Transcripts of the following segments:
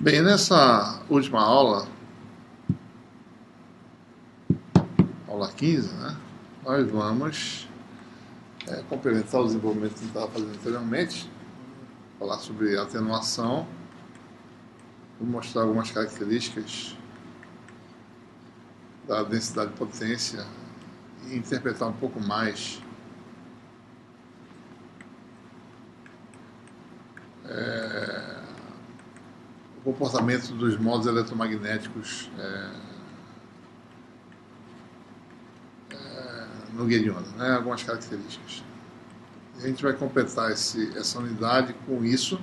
Bem, nessa última aula, aula 15, né, nós vamos complementar o desenvolvimento que a gente estava fazendo anteriormente, falar sobre atenuação, vou mostrar algumas características da densidade de potência e interpretar um pouco mais o comportamento dos modos eletromagnéticos no guia de onda, né? Algumas características. A gente vai completar essa unidade com isso,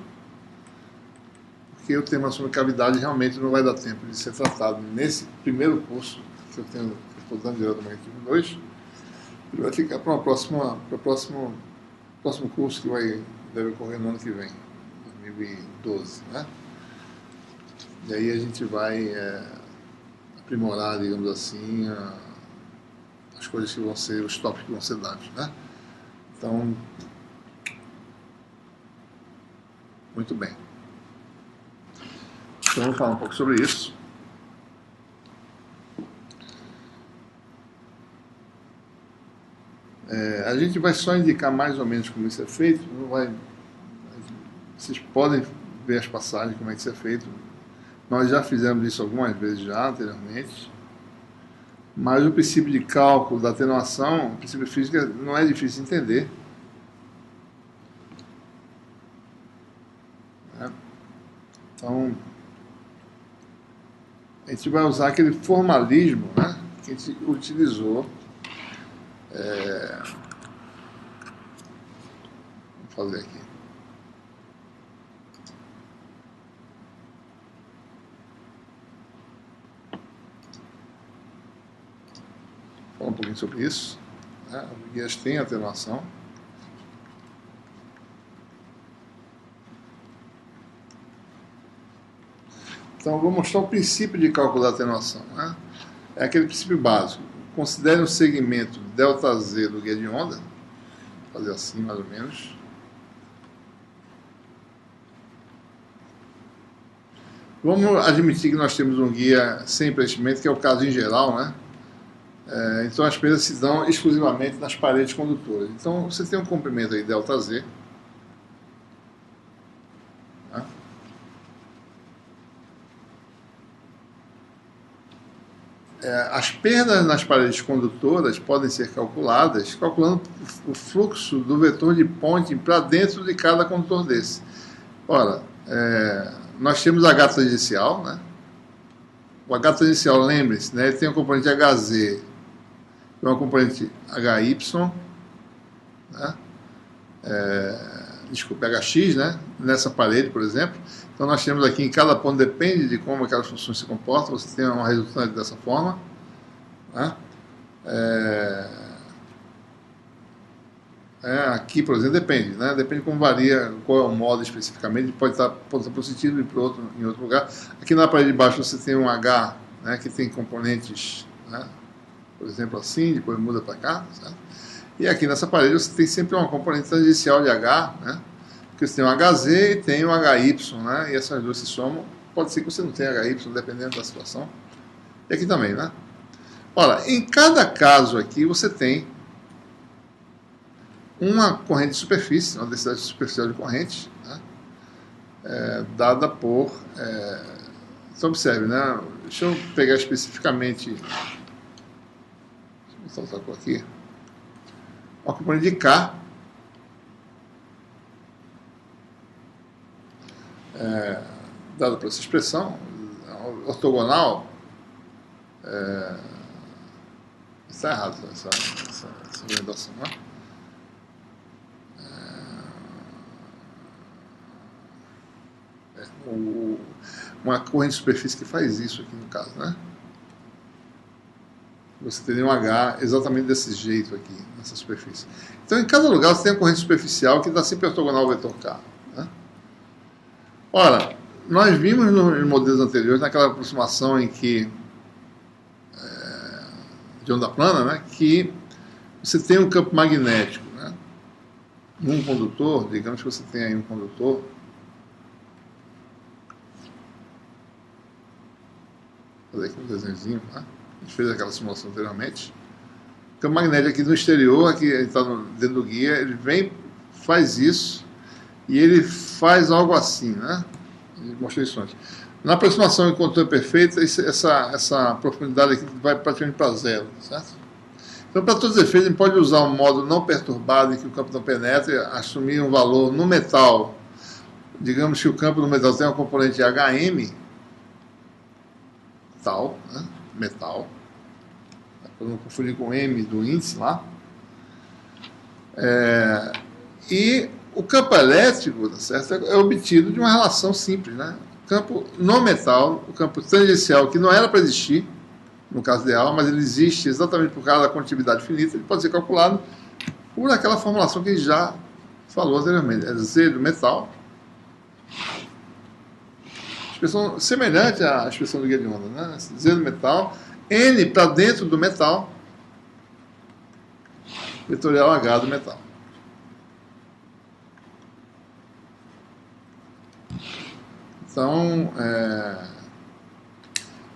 porque o tema sobre cavidade realmente não vai dar tempo de ser tratado nesse primeiro curso que eu estou dando de eletromagnetismo 2. Ele vai ficar para o próximo curso que deve ocorrer no ano que vem, 2012, né? E aí a gente vai aprimorar, digamos assim, as coisas que vão ser, os tópicos que vão ser dados, né? Então, muito bem. Então, vou falar um pouco sobre isso. A gente vai só indicar mais ou menos como isso é feito. Vocês podem ver as passagens, como é que isso é feito. Nós já fizemos isso algumas vezes já anteriormente. Mas o princípio de cálculo da atenuação, o princípio de física, não é difícil de entender. Então, a gente vai usar aquele formalismo, né, que a gente utilizou. Vou fazer aqui. Falar um pouquinho sobre isso. Né? Os guias têm atenuação. Então, eu vou mostrar o princípio de cálculo da atenuação. Né? É aquele princípio básico. Considere um segmento ΔZ do guia de onda. Vou fazer assim, mais ou menos. Vamos admitir que nós temos um guia sem preenchimento, que é o caso em geral, né? Então as perdas se dão exclusivamente nas paredes condutoras. Então você tem um comprimento aí ΔZ. Né? As perdas nas paredes condutoras podem ser calculadas calculando o fluxo do vetor de Poynting para dentro de cada condutor desse. Ora, nós temos H tangencial, né? O H tangencial, lembre-se, né? Ele tem um componente HZ e uma componente HY, né? Desculpe, HX, né? Nessa parede, por exemplo. Então nós temos aqui em cada ponto, depende de como aquelas funções se comportam, você tem uma resultante dessa forma. Né? Aqui, por exemplo, depende, né? Depende como varia, qual é o modo especificamente, pode estar positivo e em outro lugar. Aqui na parede de baixo você tem um H, né, que tem componentes, né, por exemplo assim, depois muda para cá, certo? E aqui nessa parede você tem sempre uma componente tangencial de H, né, porque você tem um HZ e tem um HY, né, e essas duas se somam. Pode ser que você não tenha HY, dependendo da situação. E aqui também, né? Ora, em cada caso aqui você tem uma corrente de superfície, uma densidade superficial de corrente, né, dada por... então observe, né? Deixa eu pegar especificamente... Deixa eu botar outra cor aqui. Uma componente de K, dada por essa expressão, ortogonal, está errado essa orientação, né? Uma corrente de superfície que faz isso aqui no caso, né? Você teria um H exatamente desse jeito aqui, nessa superfície. Então, em cada lugar você tem a corrente superficial que dá sempre ortogonal ao vetor K. Né? Ora, nós vimos nos modelos anteriores, naquela aproximação em que de onda plana, né, que você tem um campo magnético, né? Um condutor, digamos que você tem aí um condutor, fazer aqui um desenhozinho, né? A gente fez aquela simulação anteriormente. O campo magnético aqui no exterior, aqui está dentro do guia, ele vem, faz isso, e ele faz algo assim, né? Eu mostrei isso antes. Na aproximação em contorno perfeito, essa profundidade aqui vai praticamente para zero, certo? Então, para todos os efeitos, a gente pode usar um modo não perturbado, em que o campo não penetra, assumir um valor no metal. Digamos que o campo do metal tem uma componente HM, tal, né? Metal, para não confundir com M do índice lá. E o campo elétrico, tá certo, é obtido de uma relação simples, né? O campo no metal, o campo tangencial, que não era para existir, no caso ideal, mas ele existe exatamente por causa da condutividade finita, ele pode ser calculado por aquela formulação que a gente já falou anteriormente. É Z do metal, expressão semelhante à expressão do guia de onda, né? Z do metal, N para dentro do metal, vetorial H do metal. Então,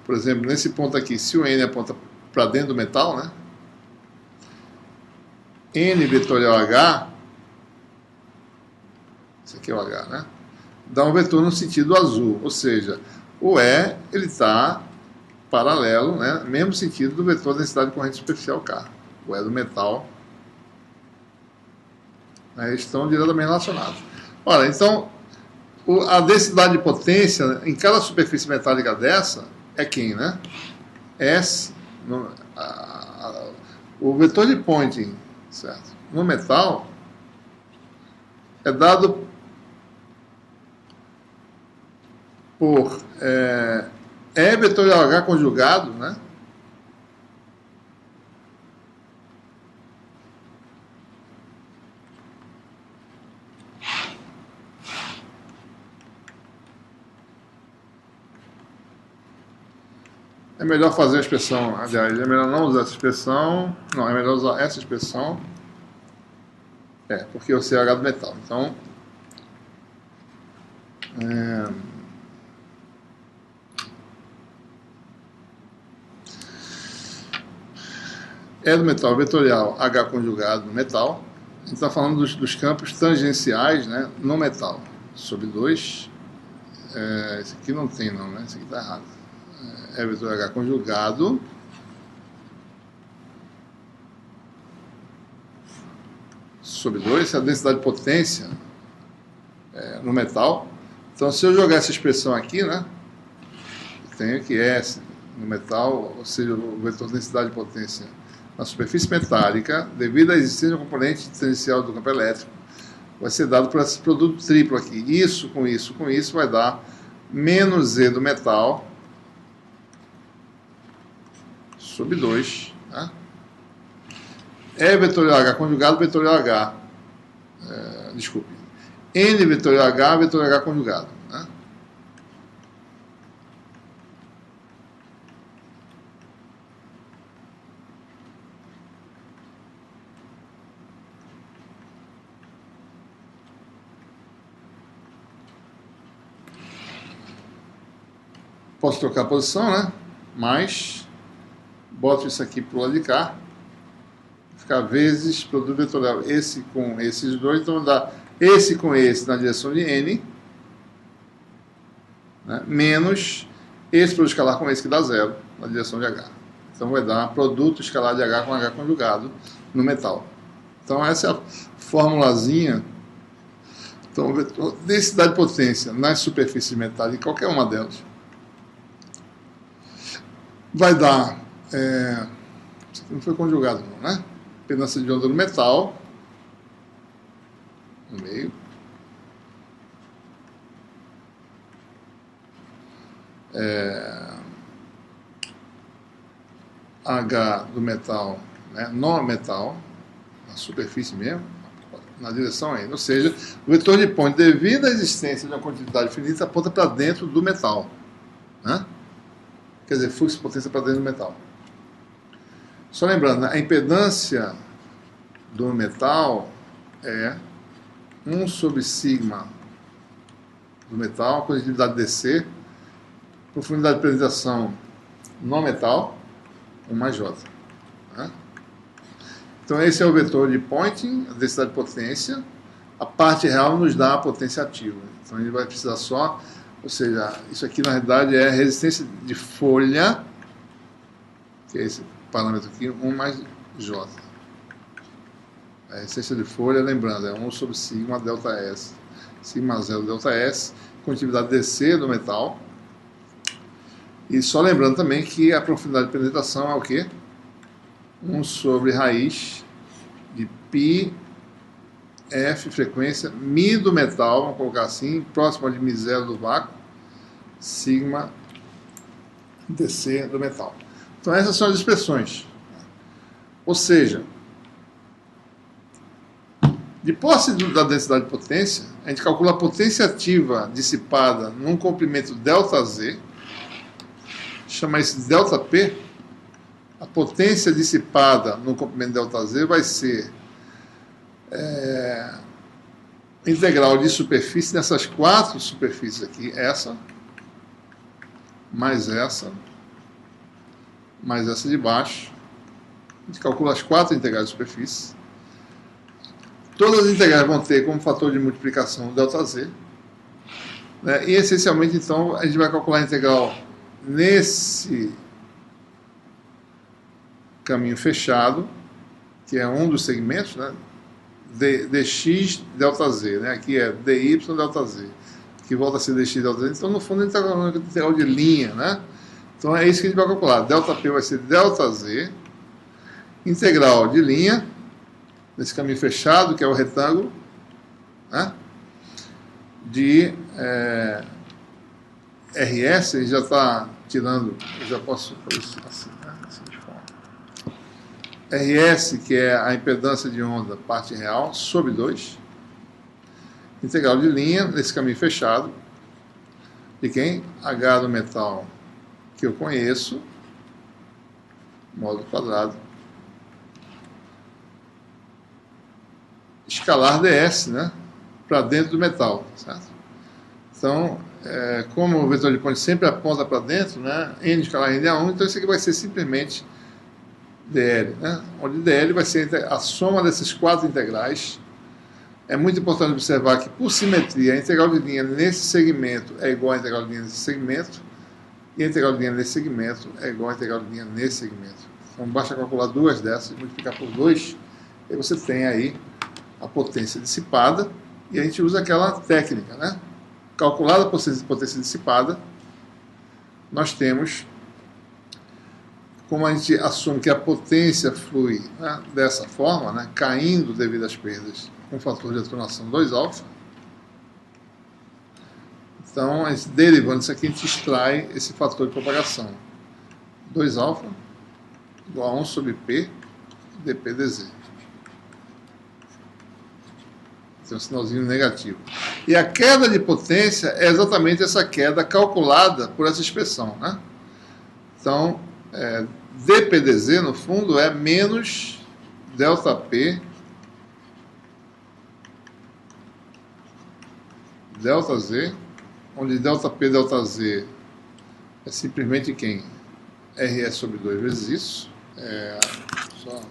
por exemplo, nesse ponto aqui, se o N aponta para dentro do metal, né? N vetorial H, esse aqui é o H, né? Dá um vetor no sentido azul, ou seja, o E ele está paralelo, né? Mesmo sentido do vetor da densidade de corrente superficial K. O E do metal, né? Eles estão diretamente relacionados. Olha, então, a densidade de potência em cada superfície metálica dessa é quem, né? S, o vetor de Poynting, certo? No metal é dado por E vetorial H conjugado, né? É melhor fazer a expressão, aliás, é melhor não usar essa expressão, não, é melhor usar essa expressão, porque o CH do metal. Então, do metal vetorial H conjugado no metal. A gente está falando dos campos tangenciais, né, no metal, sobre 2. Esse aqui não tem não, né? Esse aqui está errado. Vetor H conjugado sobre 2, essa é a densidade de potência no metal. Então, se eu jogar essa expressão aqui, né, eu tenho que S no metal, ou seja, o vetor de densidade de potência na superfície metálica, devido à existência do componente tangencial do campo elétrico, vai ser dado por esse produto triplo aqui. Isso com isso vai dar menos Z do metal sobre 2, tá? Vetorial H conjugado, vetorial H, desculpe, N vetorial H conjugado, né? Posso trocar a posição, né? Mas boto isso aqui para o lado de cá, ficar vezes produto vetorial, esse com esses dois, então dá esse com esse na direção de N, né, menos esse produto escalar com esse que dá zero na direção de H. Então vai dar produto escalar de H com H conjugado no metal. Então essa é a formulazinha. Então, densidade de potência nas superfícies metálicas, qualquer uma delas, vai dar, isso aqui não foi conjugado não, né? Impedância de onda no metal, no meio, H do metal, né, no metal, na superfície mesmo, na direção N, ou seja, o vetor de Poynting, devido à existência de uma quantidade finita, aponta para dentro do metal, né? Quer dizer, fluxo de potência para dentro do metal. Só lembrando, a impedância do metal é 1 sobre sigma do metal, condutividade DC, profundidade de penetração no metal, 1 mais J. Né? Então esse é o vetor de Poynting, a densidade de potência. A parte real nos dá a potência ativa. Então ele vai precisar só, ou seja, isso aqui na realidade é a resistência de folha, que é esse parâmetro aqui, 1 mais J. A resistência de folha, lembrando, é 1 sobre sigma delta S. Sigma 0 delta S, condutividade DC do metal. E só lembrando também que a profundidade de penetração é o quê? 1 sobre raiz de π F, frequência, Mi do metal, vamos colocar assim, próximo de Mi0 do vácuo, sigma DC do metal. Então essas são as expressões. Ou seja, de posse da densidade de potência, a gente calcula a potência ativa dissipada num comprimento ΔZ, chama isso de ΔP. A potência dissipada no comprimento ΔZ vai ser integral de superfície nessas 4 superfícies aqui, essa, mais essa de baixo. A gente calcula as 4 integrais de superfície. Todas as integrais vão ter como fator de multiplicação o ΔZ. Né? E essencialmente, então, a gente vai calcular a integral nesse caminho fechado, que é um dos segmentos, né? dx ΔZ, né? Aqui é dy ΔZ, que volta a ser dx ΔZ. Então, no fundo, a gente está calculando a integral de linha, né? Então, é isso que a gente vai calcular. ΔP vai ser ΔZ, integral de linha, nesse caminho fechado, que é o retângulo, né? De RS, ele já está tirando, eu já posso fazer isso assim, né? Assim de forma. RS, que é a impedância de onda, parte real, sobre 2. Integral de linha, nesse caminho fechado, de quem? H do metal, que eu conheço, módulo quadrado, escalar ds, né? Para dentro do metal, certo? Então, como o vetor de Poynting sempre aponta para dentro, né? N escalar N é 1, então isso aqui vai ser simplesmente dl, né? Onde dl vai ser a soma desses 4 integrais. É muito importante observar que, por simetria, a integral de linha nesse segmento é igual à integral de linha nesse segmento, e a integral de linha nesse segmento é igual à integral de linha nesse segmento. Então, basta calcular 2 dessas, multiplicar por 2, e você tem aí a potência dissipada, e a gente usa aquela técnica, né? Calculada a potência dissipada, nós temos, como a gente assume que a potência flui, né, dessa forma, né, caindo devido às perdas com o fator de atenuação 2α, então, derivando isso aqui, a gente extrai esse fator de propagação. 2α igual a 1 sobre P dP dz. Tem um sinalzinho negativo. E a queda de potência é exatamente essa queda calculada por essa expressão, né? Então, dPdz, no fundo, é menos ΔP ΔZ, onde ΔP ΔZ é simplesmente quem? RS sobre 2 vezes isso. Só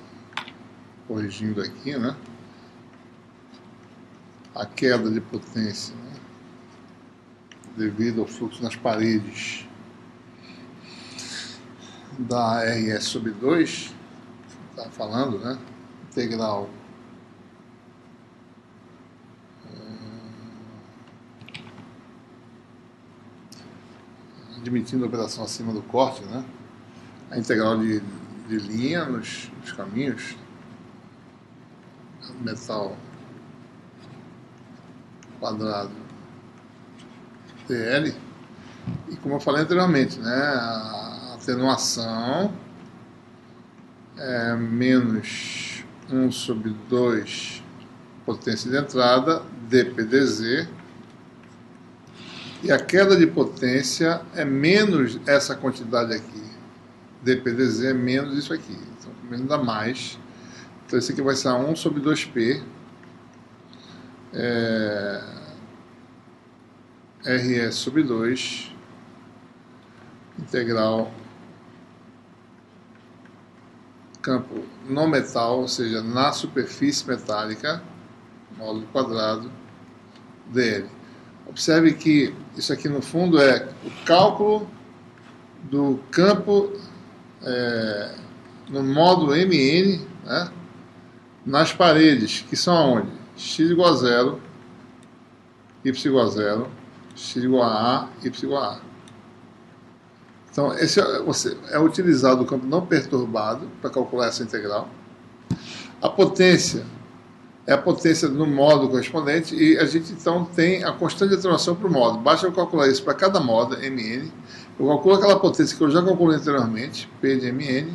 corrigindo aqui, né? A queda de potência, né? Devido ao fluxo nas paredes da RS sobre 2, está falando, né? Integral admitindo a operação acima do corte, né? A integral de linha nos caminhos, metal quadrado dl, e como eu falei anteriormente, né, a atenuação é menos 1 sobre 2 potência de entrada dPdz, e a queda de potência é menos essa quantidade aqui, dPdz é menos isso aqui, então menos dá mais, então isso aqui vai ser 1 sobre 2p RS sobre 2 integral campo no metal, ou seja, na superfície metálica, módulo quadrado, dl. Observe que isso aqui no fundo é o cálculo do campo no módulo Mn, né, nas paredes, que são aonde? X igual a 0, Y igual a 0, X igual a A, Y igual a A. Então, esse é utilizado o campo não perturbado para calcular essa integral. A potência é a potência no módulo correspondente e a gente então tem a constante de atenuação para o módulo. Basta eu calcular isso para cada módulo, Mn. Eu calculo aquela potência que eu já calculei anteriormente, P de Mn.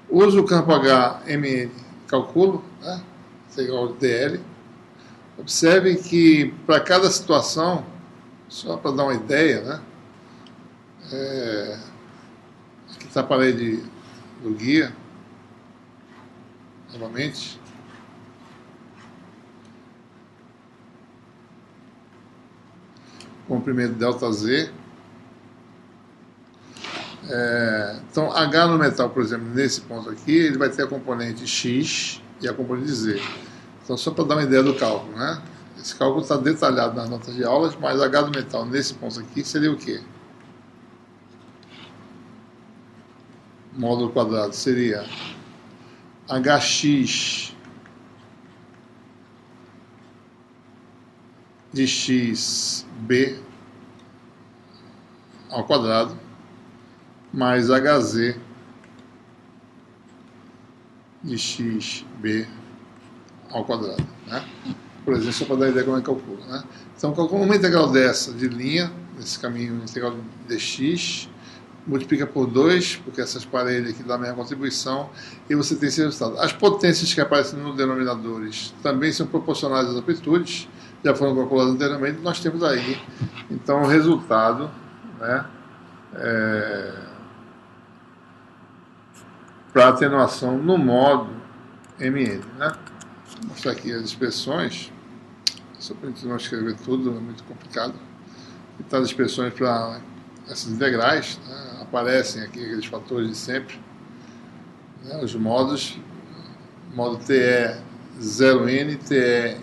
Uso o campo H, Mn, calculo, né? Isso é igual a dl. Observe que para cada situação, só para dar uma ideia, né? Aqui está a parede do guia, novamente. Comprimento ΔZ. Então, H no metal, por exemplo, nesse ponto aqui, ele vai ter a componente X e a componente Z. Então, só para dar uma ideia do cálculo, né? Esse cálculo está detalhado nas notas de aulas, mas H do metal nesse ponto aqui seria o quê? Módulo quadrado seria Hx de xb ao quadrado mais Hz de xb ao quadrado, né? Por exemplo, só para dar ideia como é que calcula, né? Então, calcula uma integral dessa de linha, nesse caminho integral dx, multiplica por 2, porque essas paredes aqui dão a mesma contribuição, e você tem esse resultado. As potências que aparecem nos denominadores também são proporcionais às amplitudes, já foram calculadas anteriormente, nós temos aí, então, o resultado, né, para atenuação no módulo Mn, né? Vou mostrar aqui as expressões, só para a gente não escrever tudo, é muito complicado. Então, as expressões para essas integrais, né, aparecem aqui aqueles fatores de sempre, né, os módulos, módulo TE 0N, TE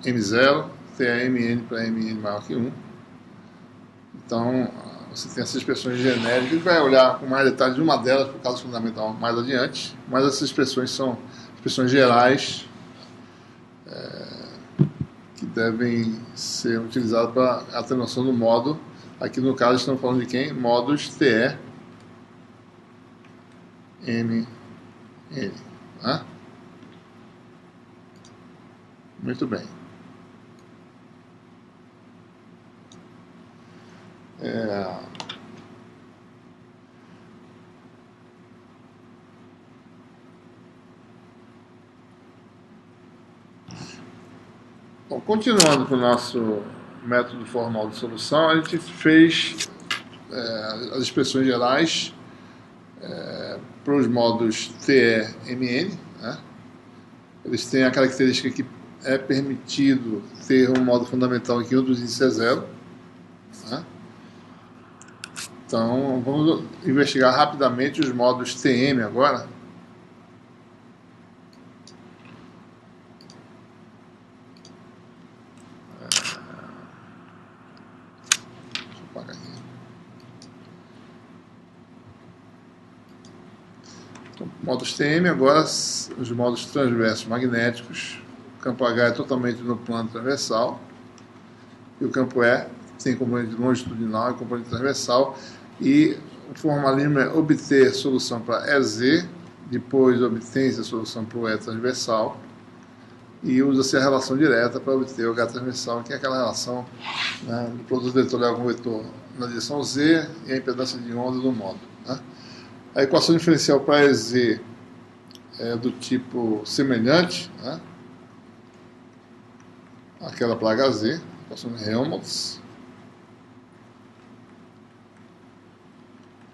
M0, TE MN para MN maior que 1. Então, você tem essas expressões genéricas, a gente vai olhar com mais detalhes de uma delas, por causa fundamental, mais adiante, mas essas expressões são expressões gerais que devem ser utilizadas para atenuação do módulo. Aqui no caso estamos falando de quem? Módulos TE MN. Né? Muito bem. Bom, continuando com o nosso método formal de solução, a gente fez as expressões gerais para os módulos TE, MN, né? Eles têm a característica que é permitido ter um módulo fundamental em que um dos índices é zero, né? Então, vamos investigar rapidamente os módulos TM agora. Deixa eu apagar aqui. Então, módulos TM agora, os módulos transversos magnéticos. O campo H é totalmente no plano transversal. E o campo E tem componente longitudinal e componente transversal. E o formalismo é obter solução para EZ, depois obtém-se a solução para o E transversal, e usa-se a relação direta para obter o H transversal, que é aquela relação, né, do produto vetorial com o vetor na direção Z e a impedância de onda do módulo, né? A equação diferencial para EZ é do tipo semelhante, né, àquela para HZ, equação de Helmholtz.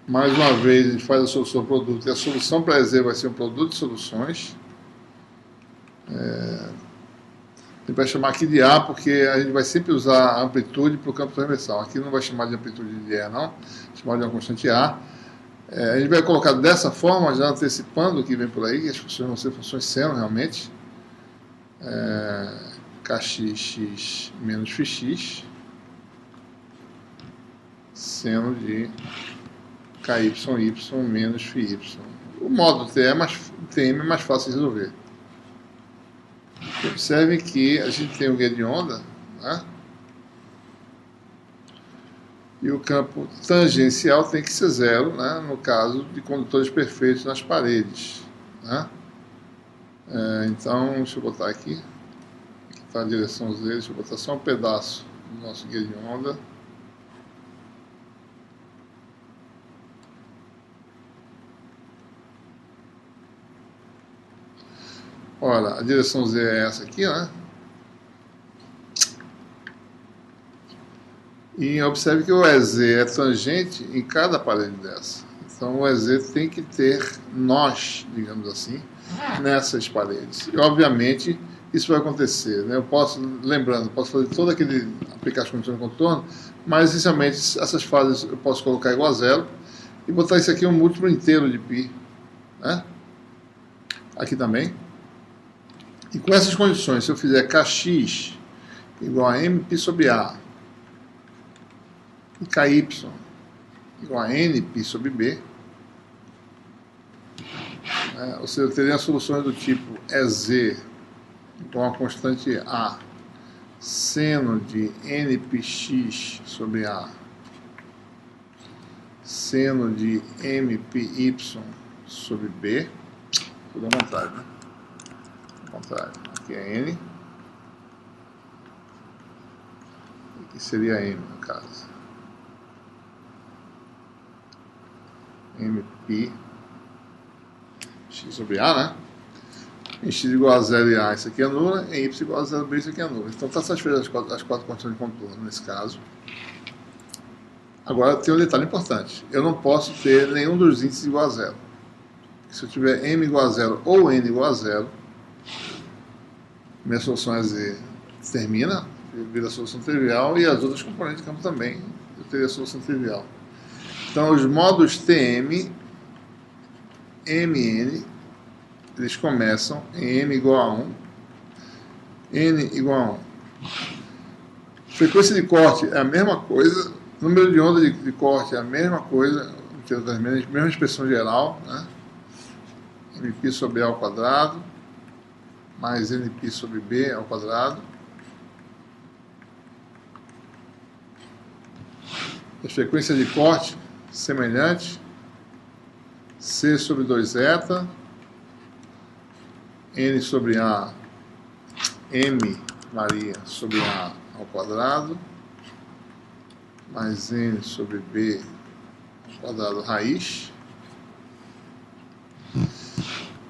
Mais uma vez, a gente faz a solução produto, e a solução para EZ vai ser um produto de soluções. gente vai chamar aqui de A, porque a gente vai sempre usar a amplitude para o campo transversal. Aqui não vai chamar de amplitude de E, não. Chamar de uma constante A. A gente vai colocar dessa forma, já antecipando o que vem por aí, que as funções vão ser funções seno, realmente. Kx menos φx, seno de ky menos φy. O módulo TM é mais fácil de resolver. Observe que a gente tem o guia de onda, né? E o campo tangencial tem que ser zero, né? No caso de condutores perfeitos nas paredes, né? Então, deixa eu botar aqui está a direção Z, deixa eu botar só um pedaço do nosso guia de onda. Olha, a direção Z é essa aqui, né? E observe que o EZ é tangente em cada parede dessa. Então o EZ tem que ter nós, digamos assim, nessas paredes. E obviamente isso vai acontecer, né? Eu posso, lembrando, posso fazer todo aquele aplicar as condições de contorno, mas essencialmente essas fases eu posso colocar igual a zero e botar isso aqui um múltiplo inteiro de π, né? Aqui também. E com essas condições, se eu fizer Kx igual a mπ sobre A e Ky igual a nπ sobre B, ou seja, eu teria soluções do tipo EZ igual a constante A seno de npx sobre A seno de mpy sobre B, tudo ao contrário, né? Ao contrário, aqui é N, aqui seria M no caso, MP x sobre A, né? Em x igual a 0 e A, isso aqui é nula, em y igual a 0b, isso aqui é nula. Então está satisfeito as quatro condições de contorno nesse caso. Agora tem um detalhe importante, eu não posso ter nenhum dos índices igual a 0. Se eu tiver m igual a 0 ou n igual a 0, minha solução é Z termina, vira solução trivial, e as outras componentes de campo também, eu teria solução trivial. Então os módulos TM, MN, eles começam em m igual a 1, n igual a 1. Frequência de corte é a mesma coisa, número de onda de corte é a mesma coisa, mesma expressão geral, né? Mπ sobre A ao quadrado, mais nπ sobre B ao quadrado. A frequência de corte semelhante, C sobre 2ζ, N sobre A, M Maria sobre A ao quadrado, mais N sobre B ao quadrado raiz.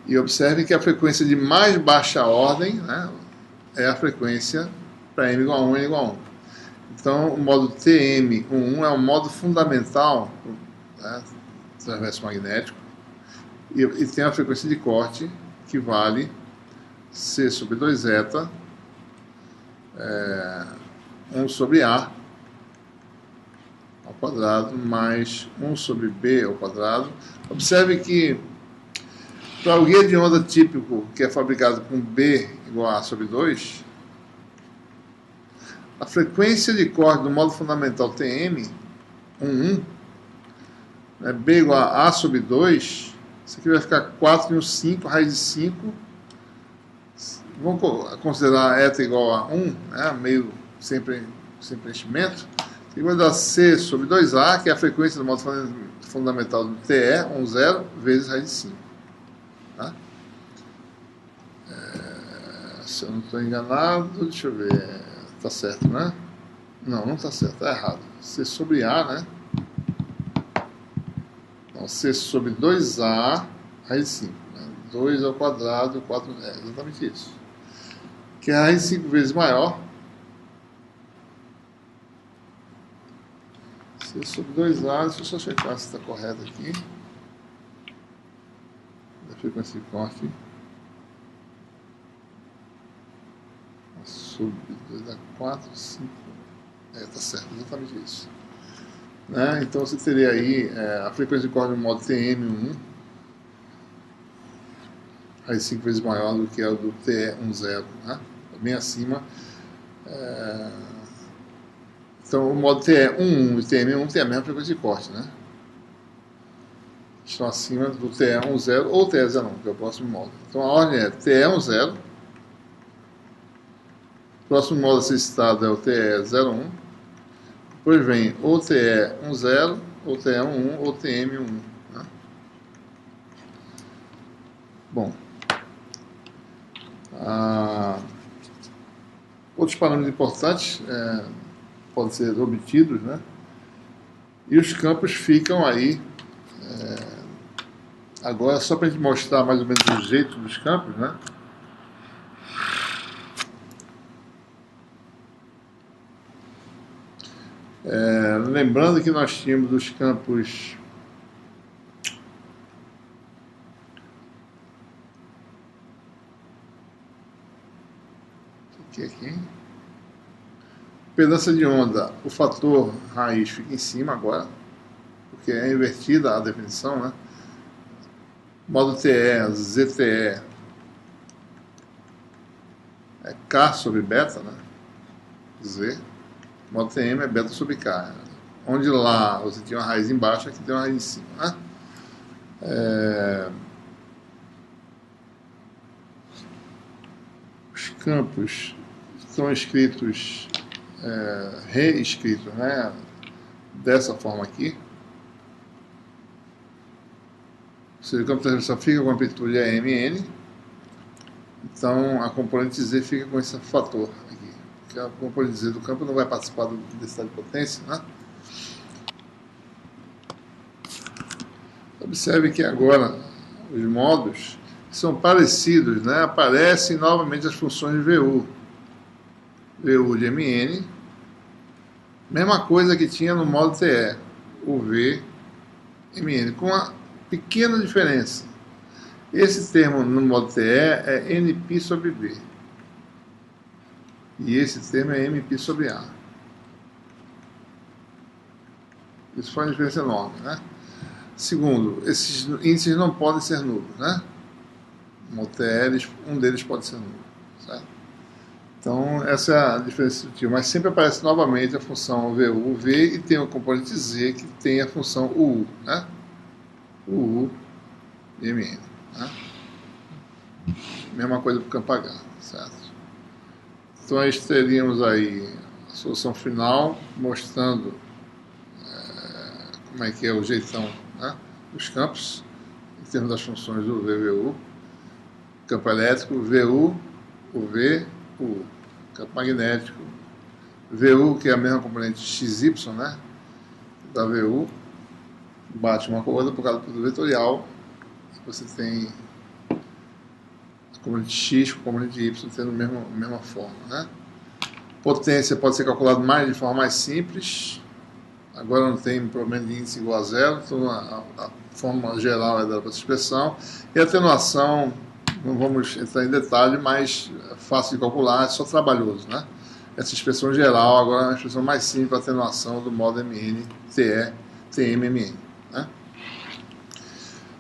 E observe que a frequência de mais baixa ordem, né, é a frequência para M igual a 1, N igual a 1. Então, o modo TM11 é um modo fundamental, né, transverso magnético, e tem a frequência de corte que vale C sobre 2ζ, 1 sobre A ao quadrado, mais 1 sobre B ao quadrado. Observe que para o guia de onda típico, que é fabricado com B igual a A sobre 2, a frequência de corte do modo fundamental TM, 11, né, B igual a A sobre 2, isso aqui vai ficar 4 e 1, 5, raiz de 5. Vamos considerar eta igual a 1, né, meio sem preenchimento. E vai dar C sobre 2A, que é a frequência do modo fundamental do TE, 10, vezes raiz de 5. Tá? Se eu não estou enganado, deixa eu ver, está certo, né? Não, não está certo, está errado. C sobre A, né? Então, C sobre 2A, raiz de 5. Né? 2 ao quadrado, 4, exatamente isso. Que é a raiz de 5 vezes maior. C sobre 2A, deixa eu só checar se está correto aqui. Da frequência de corte. sobre 2 a 4, 5. Tá certo, exatamente isso. Né? Então você teria aí a frequência de corte no modo TM1, aí 5 vezes maior do que a do TE10, né? Bem acima. Então o modo TE11 e TM1 tem a mesma frequência de corte, né? Estão acima do TE10 ou TE01, que é o próximo modo. Então a ordem é TE10, o próximo modo a ser citado é o TE01, depois vem ou TE10, ou TE11, ou TM1. Né? Bom, outros parâmetros importantes podem ser obtidos, né? E os campos ficam aí. Agora, só para a gente mostrar mais ou menos o jeito dos campos, né? Lembrando que nós tínhamos os campos aqui. Impedância de onda, o fator raiz fica em cima agora, porque é invertida a definição, né? Modo TE, ZTE é K sobre beta, né? Z. Modo TM é beta sobre K. Onde lá você tinha uma raiz embaixo, aqui tem uma raiz em cima, né? Os campos são escritos, reescritos, né? Dessa forma aqui. Ou seja, o campo de transversal fica com a amplitude AMN, então a componente Z fica com esse fator aqui, porque a componente Z do campo não vai participar da densidade de potência, né? Observe que agora os modos são parecidos, né? Aparecem novamente as funções de VU de MN, mesma coisa que tinha no modo TE, o V MN, com a pequena diferença. Esse termo no modo TE é NP sobre B. E esse termo é MP sobre A. Isso faz uma diferença enorme, né? Segundo, esses índices não podem ser nulos, né? No modo TE, um deles pode ser nulo, certo? Então, essa é a diferença sutil. Mas sempre aparece novamente a função VU, V, e tem o componente Z que tem a função UU, né? UU e MN. Né? Mesma coisa para o campo H, certo? Então, nós teríamos aí a solução final mostrando como é que é o jeitão, né, dos campos, em termos das funções do VVU, campo elétrico, VU, UV, U, campo magnético, VU, que é a mesma componente XY, né, da VU, bate uma com a outra por causa do vetorial, você tem a componente X com a componente Y tendo a mesma forma, né. Potência pode ser calculada de forma mais simples. Agora não tem problema de índice igual a zero, então a forma geral é dada para essa expressão. E a atenuação, não vamos entrar em detalhe, mas é fácil de calcular, é só trabalhoso, né? Essa expressão geral agora é uma expressão mais simples para atenuação do modo MN, TE, TM-MN. Né?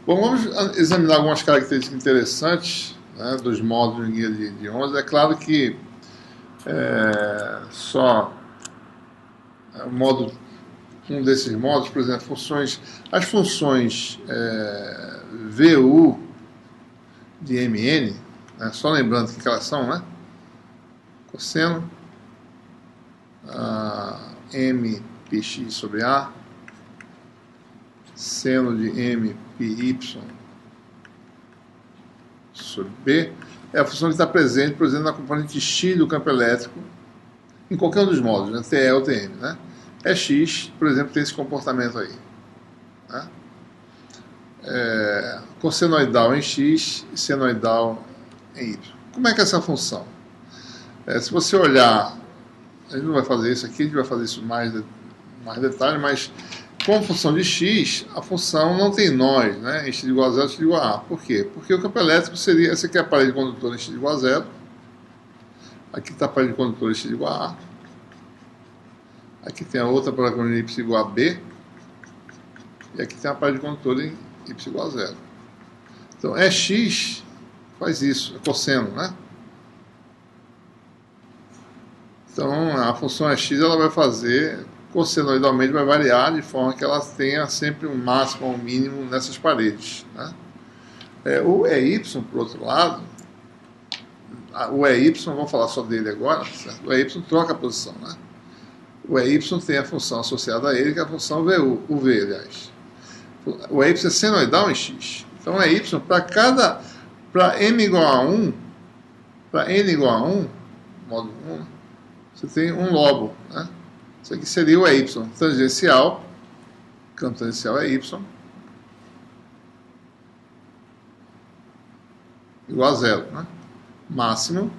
Bom, vamos examinar algumas características interessantes, né, dos modos de guia de ondas. É claro que só o modo, um desses modos, por exemplo, as funções VU de MN, né, só lembrando que elas são, né, cosseno MPx sobre A, seno de MPy sobre B, é a função que está presente, por exemplo, na componente X do campo elétrico, em qualquer um dos modos, né, TE ou TM, né? X, por exemplo, tem esse comportamento aí. Né? Cossenoidal em X e senoidal em Y. Como é que é essa função? Se você olhar, a gente não vai fazer isso aqui, a gente vai fazer isso mais detalhe, mas com a função de X, a função não tem nós, né? Em X igual a 0, X igual a A. Por quê? Porque o campo elétrico seria, essa aqui é a parede condutora em X igual a 0, Aqui está a parede de condutores x igual a A. Aqui tem a outra parede de condutores y igual a B. E aqui tem a parede de condutores y igual a 0. Então, x faz isso, é cosseno, né? Então, a função x ela vai fazer, cossenoidalmente vai variar de forma que ela tenha sempre um máximo ou um mínimo nessas paredes, né? O EY, por outro lado, o EY, vamos falar só dele agora, certo? O EY troca a posição, né? O EY tem a função associada a ele, que é a função VU, o V, aliás. O EY é senoidal em x. Então, o EY, para m igual a 1, para n igual a 1, modo 1, você tem um lobo, né? Isso aqui seria o EY, tangencial, campo tangencial é y, igual a 0, né? Máximo,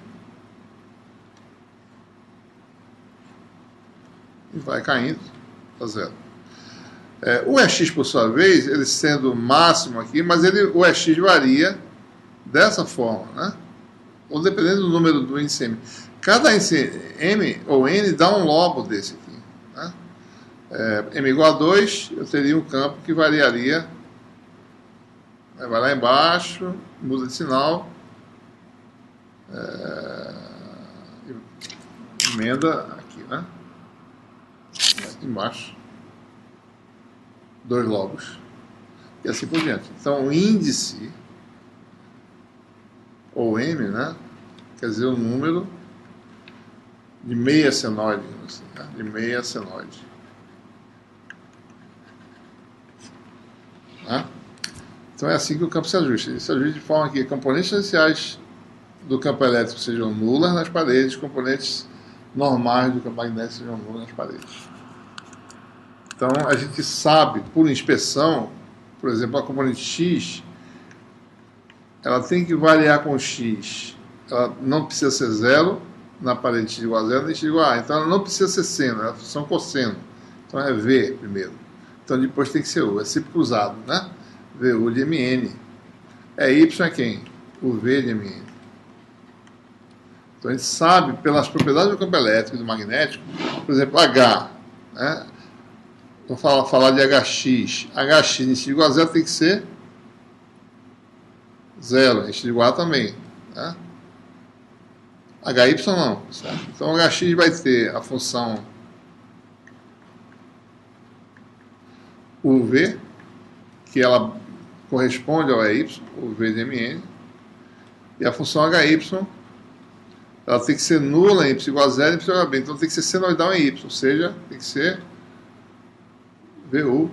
e vai caindo a 0. O EX, por sua vez, ele sendo máximo aqui, mas o EX varia dessa forma, né? Ou dependendo do número do índice M. Cada índice M ou N dá um lobo desse aqui, né? M igual a 2, eu teria um campo que variaria, vai lá embaixo, muda de sinal, emenda aqui, né? Aqui embaixo, 2 lobos, e assim por diante. Então, o índice, ou M, né? Quer dizer, o número de meia senoide, assim, né? De meia senoide. Né? Então, é assim que o campo se ajusta. Ele se ajusta de forma que componentes essenciais do campo elétrico sejam nulas nas paredes, componentes normais do campo magnético sejam nulas nas paredes. Então, a gente sabe, por inspeção, por exemplo, a componente X, ela tem que variar com X. Ela não precisa ser 0 na parede x igual a 0, nem x igual a A. Então, ela não precisa ser seno, é a função cosseno. Então, é V primeiro. Então, depois tem que ser U. É sempre cruzado, né? VU de Mn. Y é quem? O V de Mn. Então, a gente sabe, pelas propriedades do campo elétrico e do magnético, por exemplo, H, né? Vou falar de HX. HX em x igual a 0 tem que ser 0, em x igual a também, né? HY não, certo? Então, HX vai ter a função UV, que ela corresponde ao EY, o V de Mn, e a função HY, ela tem que ser nula em y igual a 0 e y igual a B, então tem que ser senoidal em y, ou seja, tem que ser VU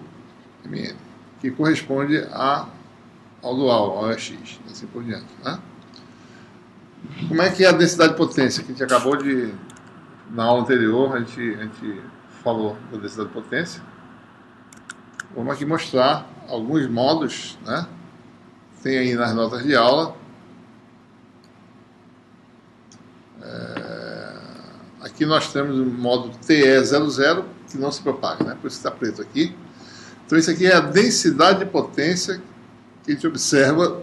Mn, que corresponde ao dual, ao EX, assim por diante, né? Como é que é a densidade de potência? Que a gente acabou de, na aula anterior, a gente falou da densidade de potência. Vamos aqui mostrar alguns modos, né? Tem aí nas notas de aula. Aqui nós temos o modo TE00, que não se propaga, né? Por isso está preto aqui. Então, isso aqui é a densidade de potência que a gente observa.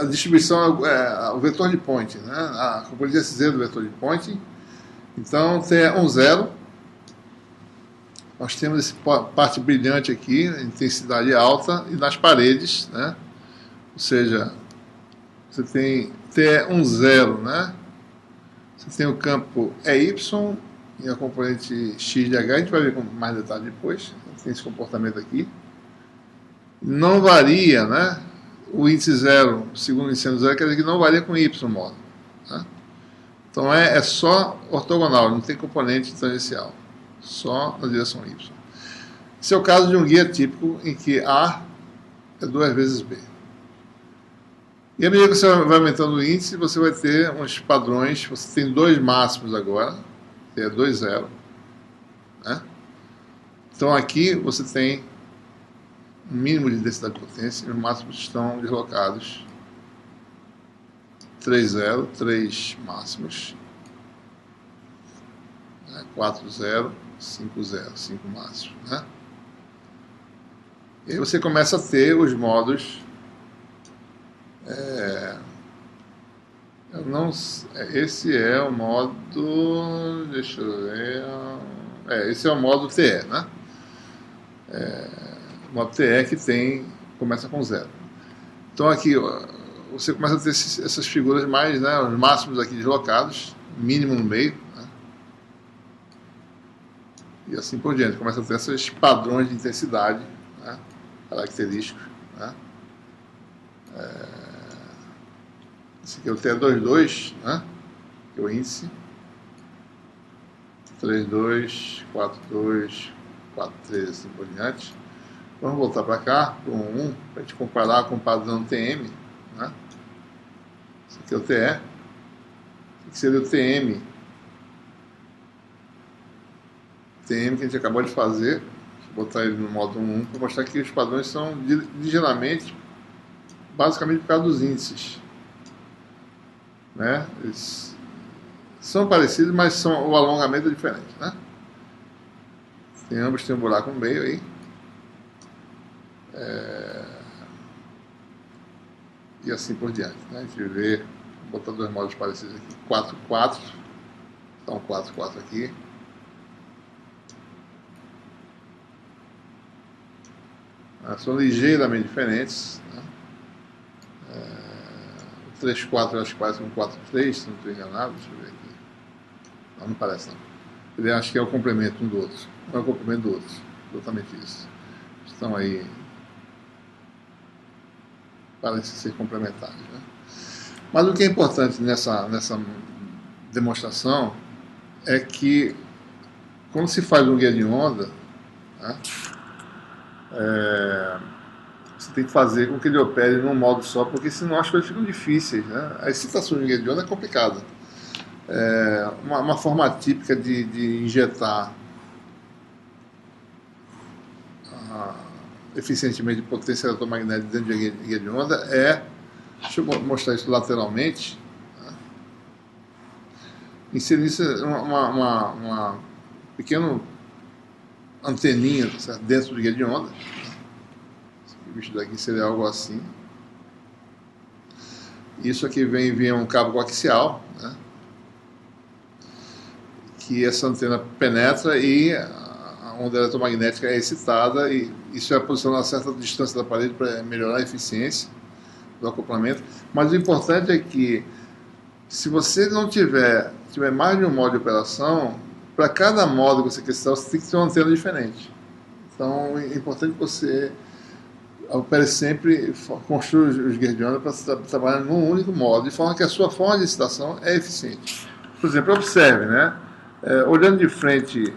A distribuição é o vetor de Poynting, né? A componente SZ do vetor de Poynting. Então, TE10, nós temos essa parte brilhante aqui, intensidade alta, e nas paredes, né? Ou seja, você tem TE10, né? Você tem o campo EY e a componente X de H, a gente vai ver com mais detalhe depois, tem esse comportamento aqui. Não varia, né? O índice 0, segundo o índice 0, quer dizer que não varia com Y modo, né? Então é só ortogonal, não tem componente tangencial, só na direção Y. Esse é o caso de um guia típico em que A é 2 vezes B. E à medida que você vai aumentando o índice, você vai ter uns padrões. Você tem 2 máximos agora, que é 2, 0. Né? Então aqui você tem um mínimo de densidade de potência e os máximos estão deslocados. 3, 0, 3 máximos. 4, 0, 5, 0, 5 máximos. Né? E aí você começa a ter os modos não, esse é o modo, deixa eu ver, esse é o modo TE, né? O modo TE que começa com 0. Então aqui ó, você começa a ter essas figuras mais, né, os máximos aqui deslocados, mínimo no meio, né? E assim por diante, começa a ter esses padrões de intensidade, né, característicos, né? Esse aqui é o TE22, né, que é o índice 32, 42, 43, assim por diante. Vamos voltar para cá, para o 1, para a gente comparar com o padrão TM, né? Esse aqui é o TE, esse aqui seria o TM, que a gente acabou de fazer. Vou botar ele no modo 1 para mostrar que os padrões são ligeiramente, basicamente por causa dos índices, né? Eles são parecidos, mas o alongamento é diferente, né? Ambos têm um buraco no meio aí. E assim por diante, né? A gente vê, vou botar dois modos parecidos aqui, 4, 4, então 4, 4 aqui. São ligeiramente diferentes, né? O 3, 4 eu acho que parece um 4, 3, se não estou enganado, deixa eu ver aqui. Não parece não. Ele acha que é o complemento um do outro, não é o complemento do outro, exatamente isso. Estão aí, parecem ser complementares, né? Mas o que é importante nessa demonstração é que quando se faz um guia de onda, né, você tem que fazer com que ele opere num modo só, porque senão as coisas ficam difíceis, né? A excitação de guia de onda é complicada. Uma forma típica de injetar eficientemente potência eletromagnética dentro de guia de onda deixa eu mostrar isso lateralmente, né? Inserir uma pequena anteninha, certo? Dentro do guia de onda. Esse bicho daqui seria algo assim. Isso aqui vem um cabo coaxial, né, que essa antena penetra e a onda eletromagnética é excitada, e isso é posicionado a certa distância da parede para melhorar a eficiência do acoplamento. Mas o importante é que, se você não tiver mais de um modo de operação, para cada modo que você quer testar, você tem que ter uma antena diferente. Então é importante que você opere sempre, construa os guias de onda para trabalhar num único modo, de forma que a sua forma de excitação é eficiente. Por exemplo, observe, né? Olhando de frente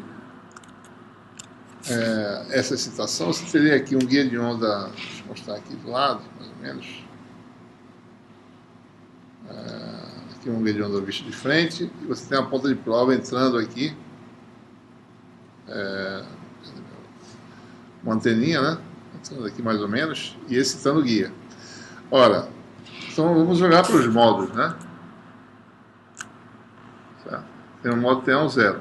essa excitação, você teria aqui um guia de onda, deixa eu mostrar aqui do lado, mais ou menos. Aqui um guia de onda visto de frente, e você tem uma ponta de prova entrando aqui, uma anteninha, né? Entrando aqui mais ou menos, e excitando o guia. Ora, então vamos olhar para os modos, né? Certo? Tem um modo T1 0.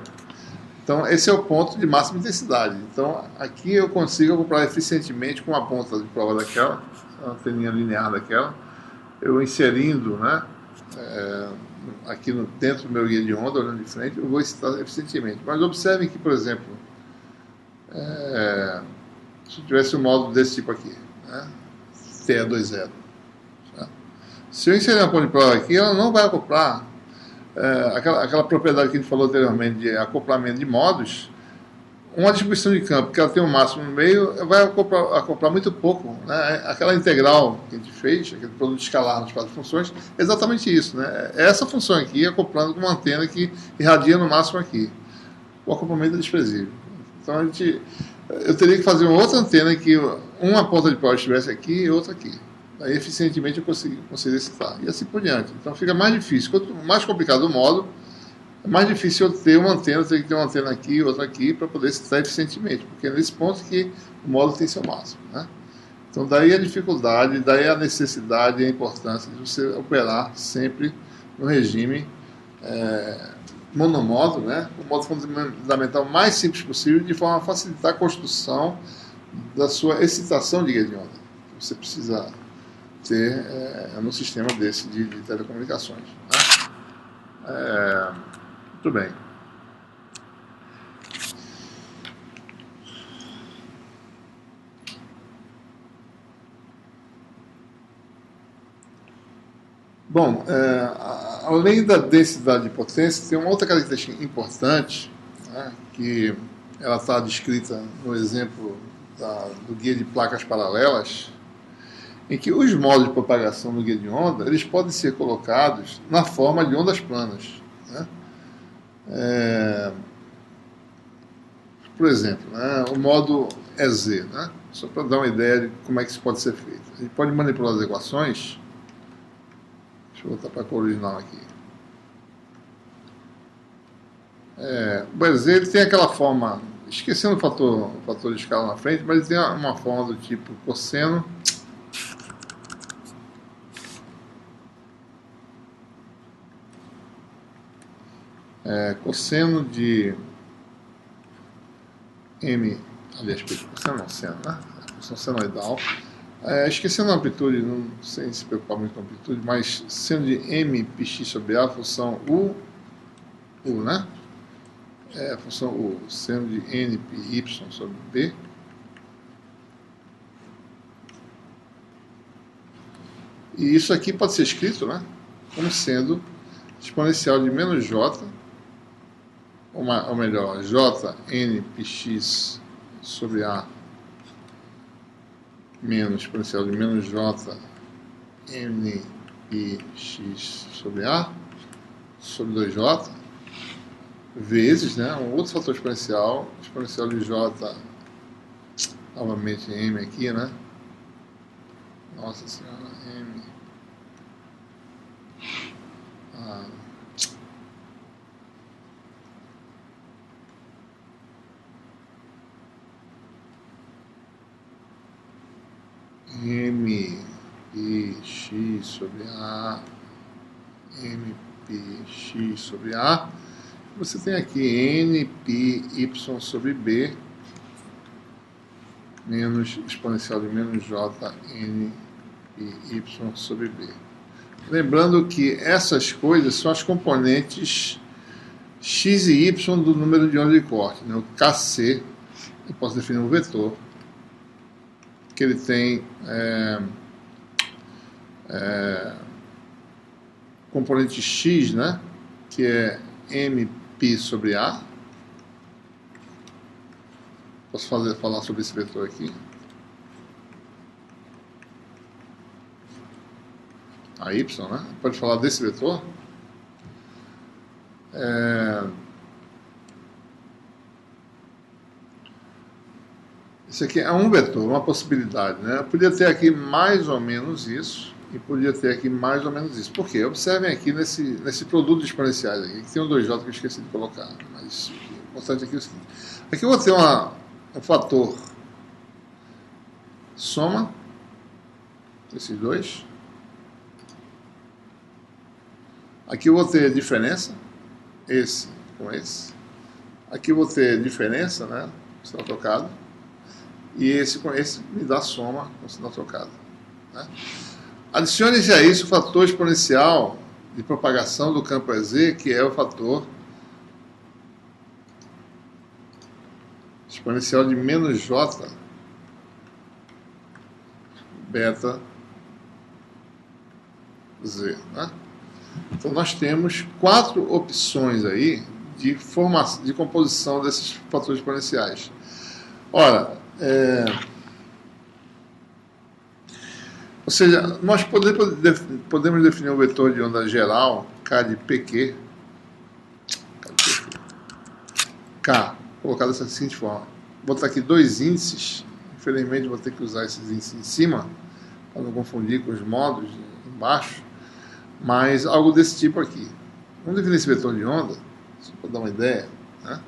Então esse é o ponto de máxima intensidade. Então aqui eu consigo acoplar eficientemente com a ponta de prova daquela, uma anteninha linear daquela, eu inserindo, né, aqui dentro do meu guia de onda, olhando de frente, eu vou excitar eficientemente. Mas observem que, por exemplo, se eu tivesse um modo desse tipo aqui, né, TE20, certo? Se eu inserir uma ponta de prova aqui, ela não vai acoplar. Aquela propriedade que a gente falou anteriormente de acoplamento de modos, uma distribuição de campo que ela tem um máximo no meio, vai acoplar muito pouco, né? Aquela integral que a gente fez, aquele produto escalar nas quatro funções, é exatamente isso, né? É essa função aqui acoplando com uma antena que irradia no máximo aqui. O acoplamento é desprezível. Então eu teria que fazer uma outra antena que uma ponta de prova estivesse aqui e outra aqui. Aí eficientemente eu conseguiria excitar. E assim por diante. Então fica mais difícil. Quanto mais complicado o modo, é mais difícil eu ter uma antena, eu tenho que ter uma antena aqui e outra aqui para poder excitar eficientemente. Porque é nesse ponto que o modo tem seu máximo, né? Então daí a dificuldade, daí a necessidade e a importância de você operar sempre no regime monomodo, né? O modo fundamental mais simples possível, de forma a facilitar a construção da sua excitação de guia de onda. Você precisa ter no sistema desse de telecomunicações, né? Muito bem. Bom, além da densidade de potência, tem uma outra característica importante, né, que ela está descrita no exemplo do guia de placas paralelas, em que os modos de propagação do guia de onda eles podem ser colocados na forma de ondas planas. Né? Por exemplo, né, o modo EZ, né? Só para dar uma ideia de como é que isso pode ser feito. A gente pode manipular as equações. Deixa eu voltar para a cor original aqui. O EZ ele tem aquela forma, esquecendo o fator de escala na frente, mas ele tem uma forma do tipo cosseno cosseno de m, aliás, cosseno não, seno, né? Função senoidal. Esquecendo a amplitude, não sem se preocupar muito com a amplitude, mas seno de m πx sobre a, função u, né? A função u, seno de n πy sobre b. E isso aqui pode ser escrito, né, como sendo exponencial de menos j, ou melhor, j n πx sobre a menos exponencial de menos j n πx sobre a sobre 2j vezes, né, um outro fator exponencial de j, novamente m aqui, né, nossa senhora, m, m pi x sobre a, m pi x sobre a, você tem aqui n pi y sobre b menos exponencial de menos j n pi y sobre b. Lembrando que essas coisas são as componentes x e y do número de ondas de corte, né? O kc, eu posso definir um vetor que ele tem componente x, né, que é mπ sobre a. Posso falar sobre esse vetor aqui. A y, né? Pode falar desse vetor. Isso aqui é um vetor, uma possibilidade, né? Eu podia ter aqui mais ou menos isso e podia ter aqui mais ou menos isso. Por quê? Observem aqui nesse produto de exponenciais aqui, que tem um 2j que eu esqueci de colocar. Mas o importante aqui é o seguinte. Aqui eu vou ter um fator soma desses dois. Aqui eu vou ter diferença, esse com esse. Aqui eu vou ter diferença, né? Sinal trocado. E esse com esse me dá soma com sinal trocado. Né? Adicione-se a isso o fator exponencial de propagação do campo EZ, que é o fator exponencial de menos j beta z. Né? Então nós temos 4 opções aí de composição desses fatores exponenciais. Ora, ou seja, nós podemos definir um vetor de onda geral, K de PQ, K, colocado dessa seguinte forma. Vou botar aqui 2 índices, infelizmente vou ter que usar esses índices em cima, para não confundir com os modos embaixo, mas algo desse tipo aqui. Vamos definir esse vetor de onda, só para dar uma ideia. Né?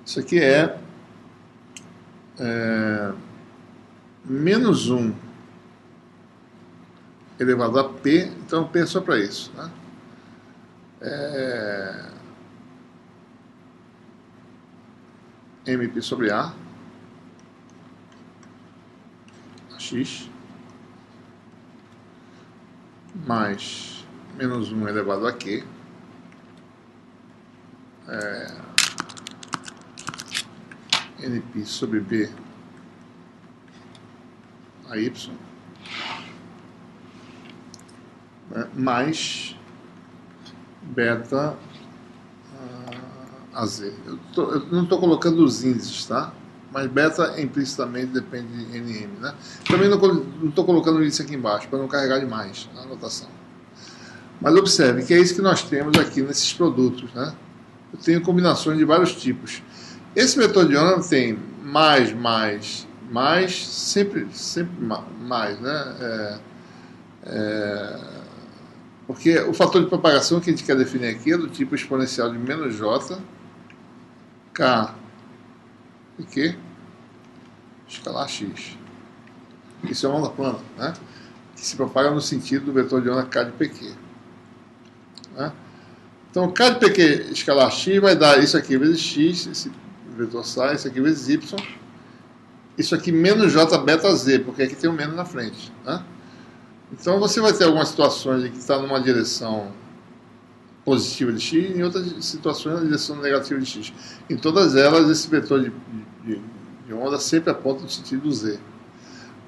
Isso aqui é menos 1 elevado a P, então P é só para isso. Né? MP sobre A, X, mais menos 1 elevado a Q, NP sobre B a Y, né, mais beta a Z. Eu não estou colocando os índices, tá? Mas beta implicitamente depende de NM, né? Também não estou colocando o índice aqui embaixo, para não carregar demais a anotação. Mas observe que é isso que nós temos aqui nesses produtos, né? Eu tenho combinações de vários tipos. Esse vetor de onda tem mais, sempre mais, né? Porque o fator de propagação que a gente quer definir aqui é do tipo exponencial de menos j, k, e q, escalar x. Isso é uma onda plana, né? Que se propaga no sentido do vetor de onda k de pq. Né? Então, k de pq escalar x vai dar isso aqui vezes x, esse vetor sai, isso aqui vezes y, isso aqui menos j beta z, porque aqui tem um menos na frente. Né? Então, você vai ter algumas situações em que está numa direção positiva de x, e em outras situações na direção negativa de x. Em todas elas, esse vetor de onda sempre aponta no sentido z.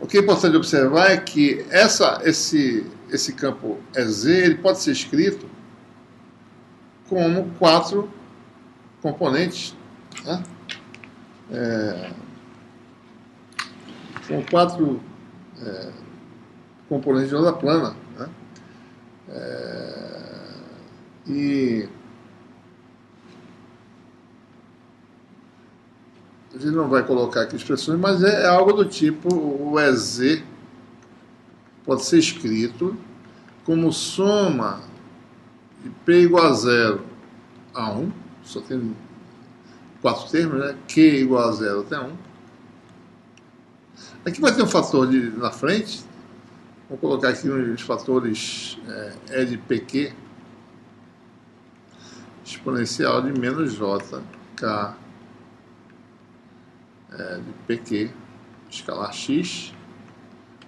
O que é importante observar é que esse campo z ele pode ser escrito como 4 componentes, né? São 4 componentes de onda plana, né? E a gente não vai colocar aqui expressões, mas é algo do tipo, o EZ pode ser escrito como soma de P igual a 0 a 1, só tem 4 termos, né? Q igual a 0 até 1. Aqui vai ter um fator na frente, vou colocar aqui os fatores E de PQ, exponencial de menos j, k de PQ, escalar x,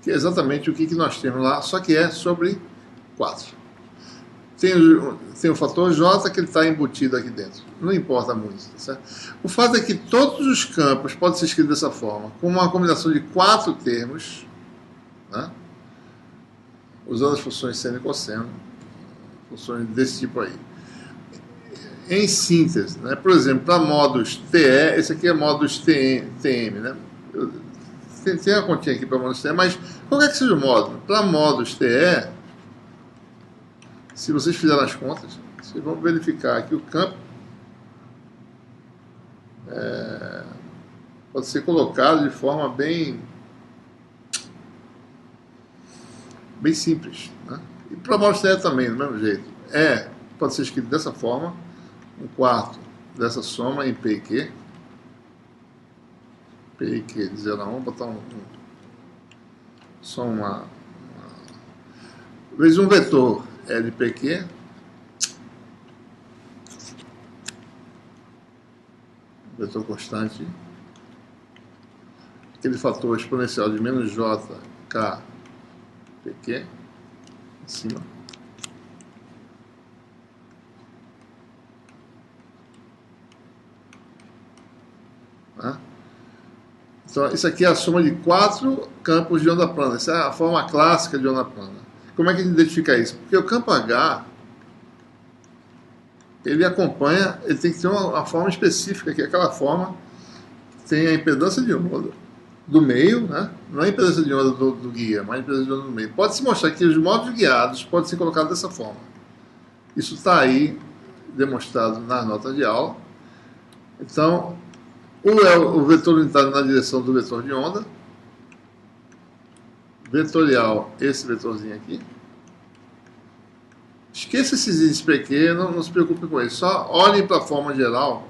que é exatamente o que nós temos lá, só que é sobre 4. Tem o fator j que ele está embutido aqui dentro. Não importa muito, certo? O fato é que todos os campos podem ser escritos dessa forma, com uma combinação de 4 termos, né? Usando as funções seno e cosseno, funções desse tipo aí. Em síntese, né? Por exemplo, para módulos TE, esse aqui é módulos TM, né? Tem uma continha aqui para módulos TE, mas qualquer que seja o módulo, para módulos TE, se vocês fizerem as contas, vocês vão verificar que o campo pode ser colocado de forma bem simples. Né? E para módulos TE também, do mesmo jeito. Pode ser escrito dessa forma, 1/4 dessa soma em P e Q. P e Q de 0 a 1, botar só vezes um vetor é de PQ, vetor constante, aquele fator exponencial de menos j, k, PQ, em cima. Né? Então, isso aqui é a soma de 4 campos de onda plana. Essa é a forma clássica de onda plana. Como é que a gente identifica isso? Porque o campo H, ele acompanha, ele tem que ter uma forma específica, que é aquela forma que tem a impedância de onda do meio, né? Não é a impedância de onda do guia, mas a impedância de onda do meio. Pode-se mostrar que os módulos guiados podem ser colocados dessa forma. Isso está aí demonstrado nas notas de aula. Então, o vetor unitário na direção do vetor de onda, vetorial, esse vetorzinho aqui. Esqueça esses índices PQ, não se preocupe com isso. Só olhem para a forma geral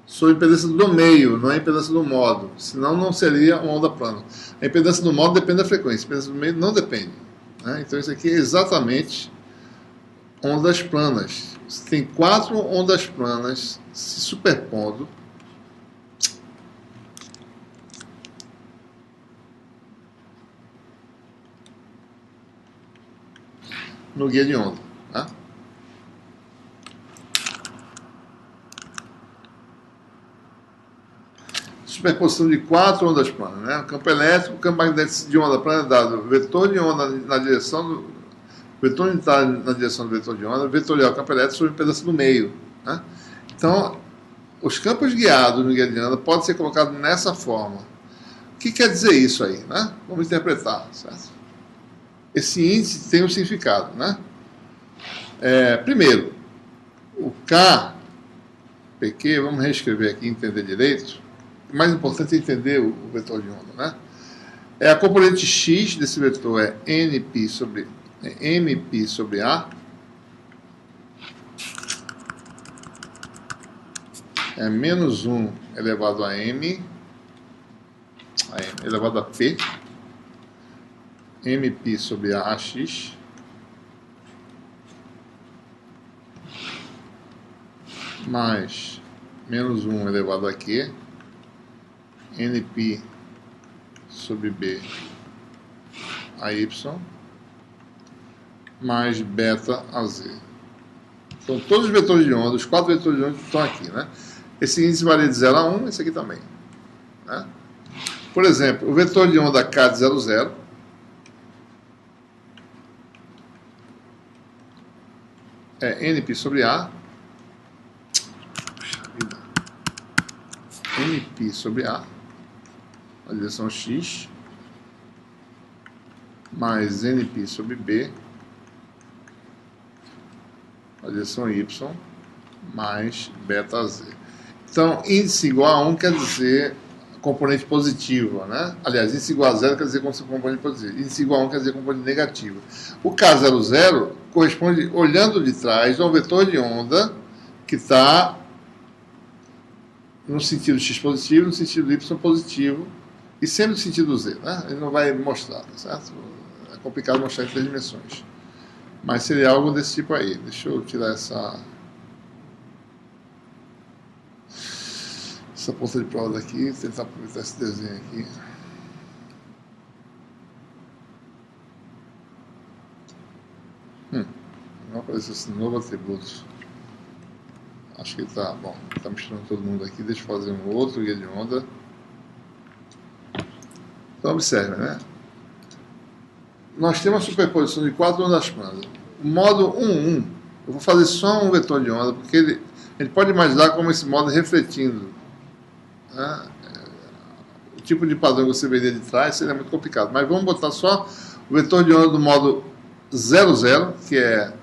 sobre a impedância do meio, não é a impedância do módulo. Senão não seria uma onda plana. A impedância do módulo depende da frequência, a impedância do meio não depende. Né? Então isso aqui é exatamente ondas planas. Você tem 4 ondas planas se superpondo. No guia de onda. Tá? superposição de 4 ondas planas, né? O campo elétrico, o campo magnético de onda plana é dado vetor de onda na direção do vetor unitário na direção do vetor de onda, vetorial campo elétrico sobre um pedaço do meio, né? Então, os campos guiados no guia de onda podem ser colocados nessa forma. O que quer dizer isso aí, né? Vamos interpretar, certo? Esse índice tem um significado, né? Primeiro, o K, PQ, vamos reescrever aqui e entender direito. O mais importante é entender o vetor de onda, né? A componente x desse vetor é mπ sobre A. É menos 1 elevado a m elevado a p, mπ sobre AX, mais menos 1 elevado a Q, nπ sobre B a Y, mais beta a Z. Então, todos os vetores de onda, os 4 vetores de onda estão aqui, né? Esse índice varia de 0 a 1, esse aqui também, né? Por exemplo, o vetor de onda K de 0, 0 é nπ sobre A, nπ sobre A, na direção x, mais nπ sobre B, na direção y, mais beta z. Então, índice igual a 1 quer dizer componente positiva, né? Aliás, índice igual a 0 quer dizer componente positivo. Índice igual a 1 quer dizer componente negativo. O K00 corresponde, olhando de trás, a um vetor de onda que está no sentido x positivo, no sentido y positivo, e sempre no sentido z, né? Ele não vai mostrar, tá certo? É complicado mostrar em 3 dimensões. Mas seria algo desse tipo aí. Deixa eu tirar essa ponta de prova daqui, tentar aproveitar esse desenho aqui. Não apareceu esse novo atributo. Acho que está bom. Está misturando todo mundo aqui. Deixa eu fazer um outro guia de onda. Então observe, né? Nós temos uma superposição de 4 ondas planas. O modo 1,1, eu vou fazer só um vetor de onda, porque ele pode imaginar como esse modo refletindo, né? O tipo de padrão que você veria de trás seria muito complicado. Mas vamos botar só o vetor de onda do modo 0, 0, que é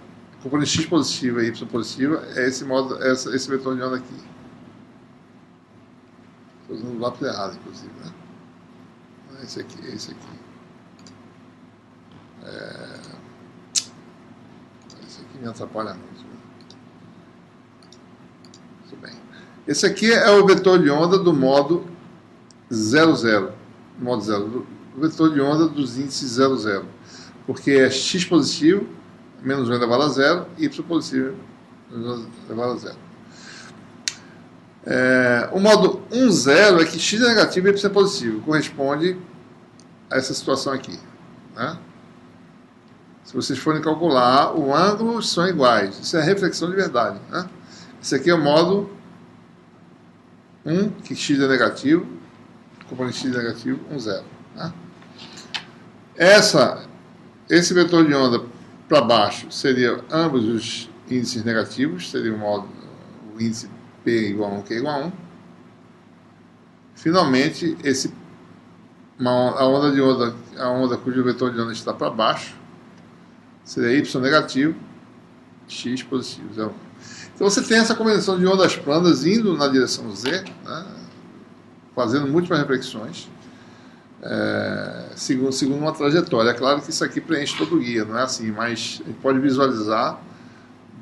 componente x positiva e y positiva, é esse modo, esse vetor de onda aqui. Estou usando o lápis errado, inclusive, né? Esse aqui. Esse aqui me atrapalha muito, né? Muito bem. Esse aqui é o vetor de onda do modo 0, 0. Modo 0. O vetor de onda dos índices 0, 0. Porque é x positivo, menos 1 elevado a 0, y positivo, menos 1 elevado a 0. O modo 1, 0 é que x é negativo e y é positivo. Corresponde a essa situação aqui, né? Se vocês forem calcular, o ângulo são iguais. Isso é reflexão de verdade, né? Esse aqui é o modo 1, que x é negativo, componente x é negativo, 1, 0. Né? Esse vetor de onda para baixo seria ambos os índices negativos, seria o índice P igual a 1, Q igual a 1. Finalmente, a onda cujo vetor de onda está para baixo, seria y negativo, x positivo, 0,1. Então você tem essa combinação de ondas planas indo na direção z, né, fazendo múltiplas reflexões, segundo uma trajetória. É claro que isso aqui preenche todo o guia, não é assim, mas a gente pode visualizar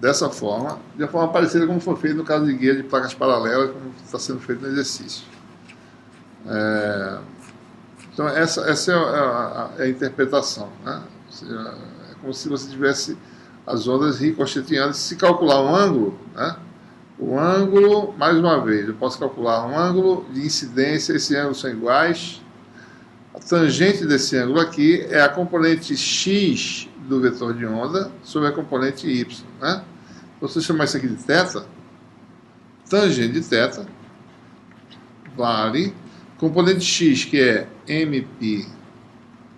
dessa forma, de uma forma parecida como foi feito no caso de guia de placas paralelas, como está sendo feito no exercício. Então essa é a interpretação, né? Ou seja, como se você tivesse as ondas ricocheteando. Se calcular um ângulo, né? O ângulo, mais uma vez, eu posso calcular um ângulo de incidência, esses ângulos são iguais. A tangente desse ângulo aqui é a componente x do vetor de onda sobre a componente y, né? Então, se eu chamar isso aqui de θ, tangente de θ vale componente x, que é mπ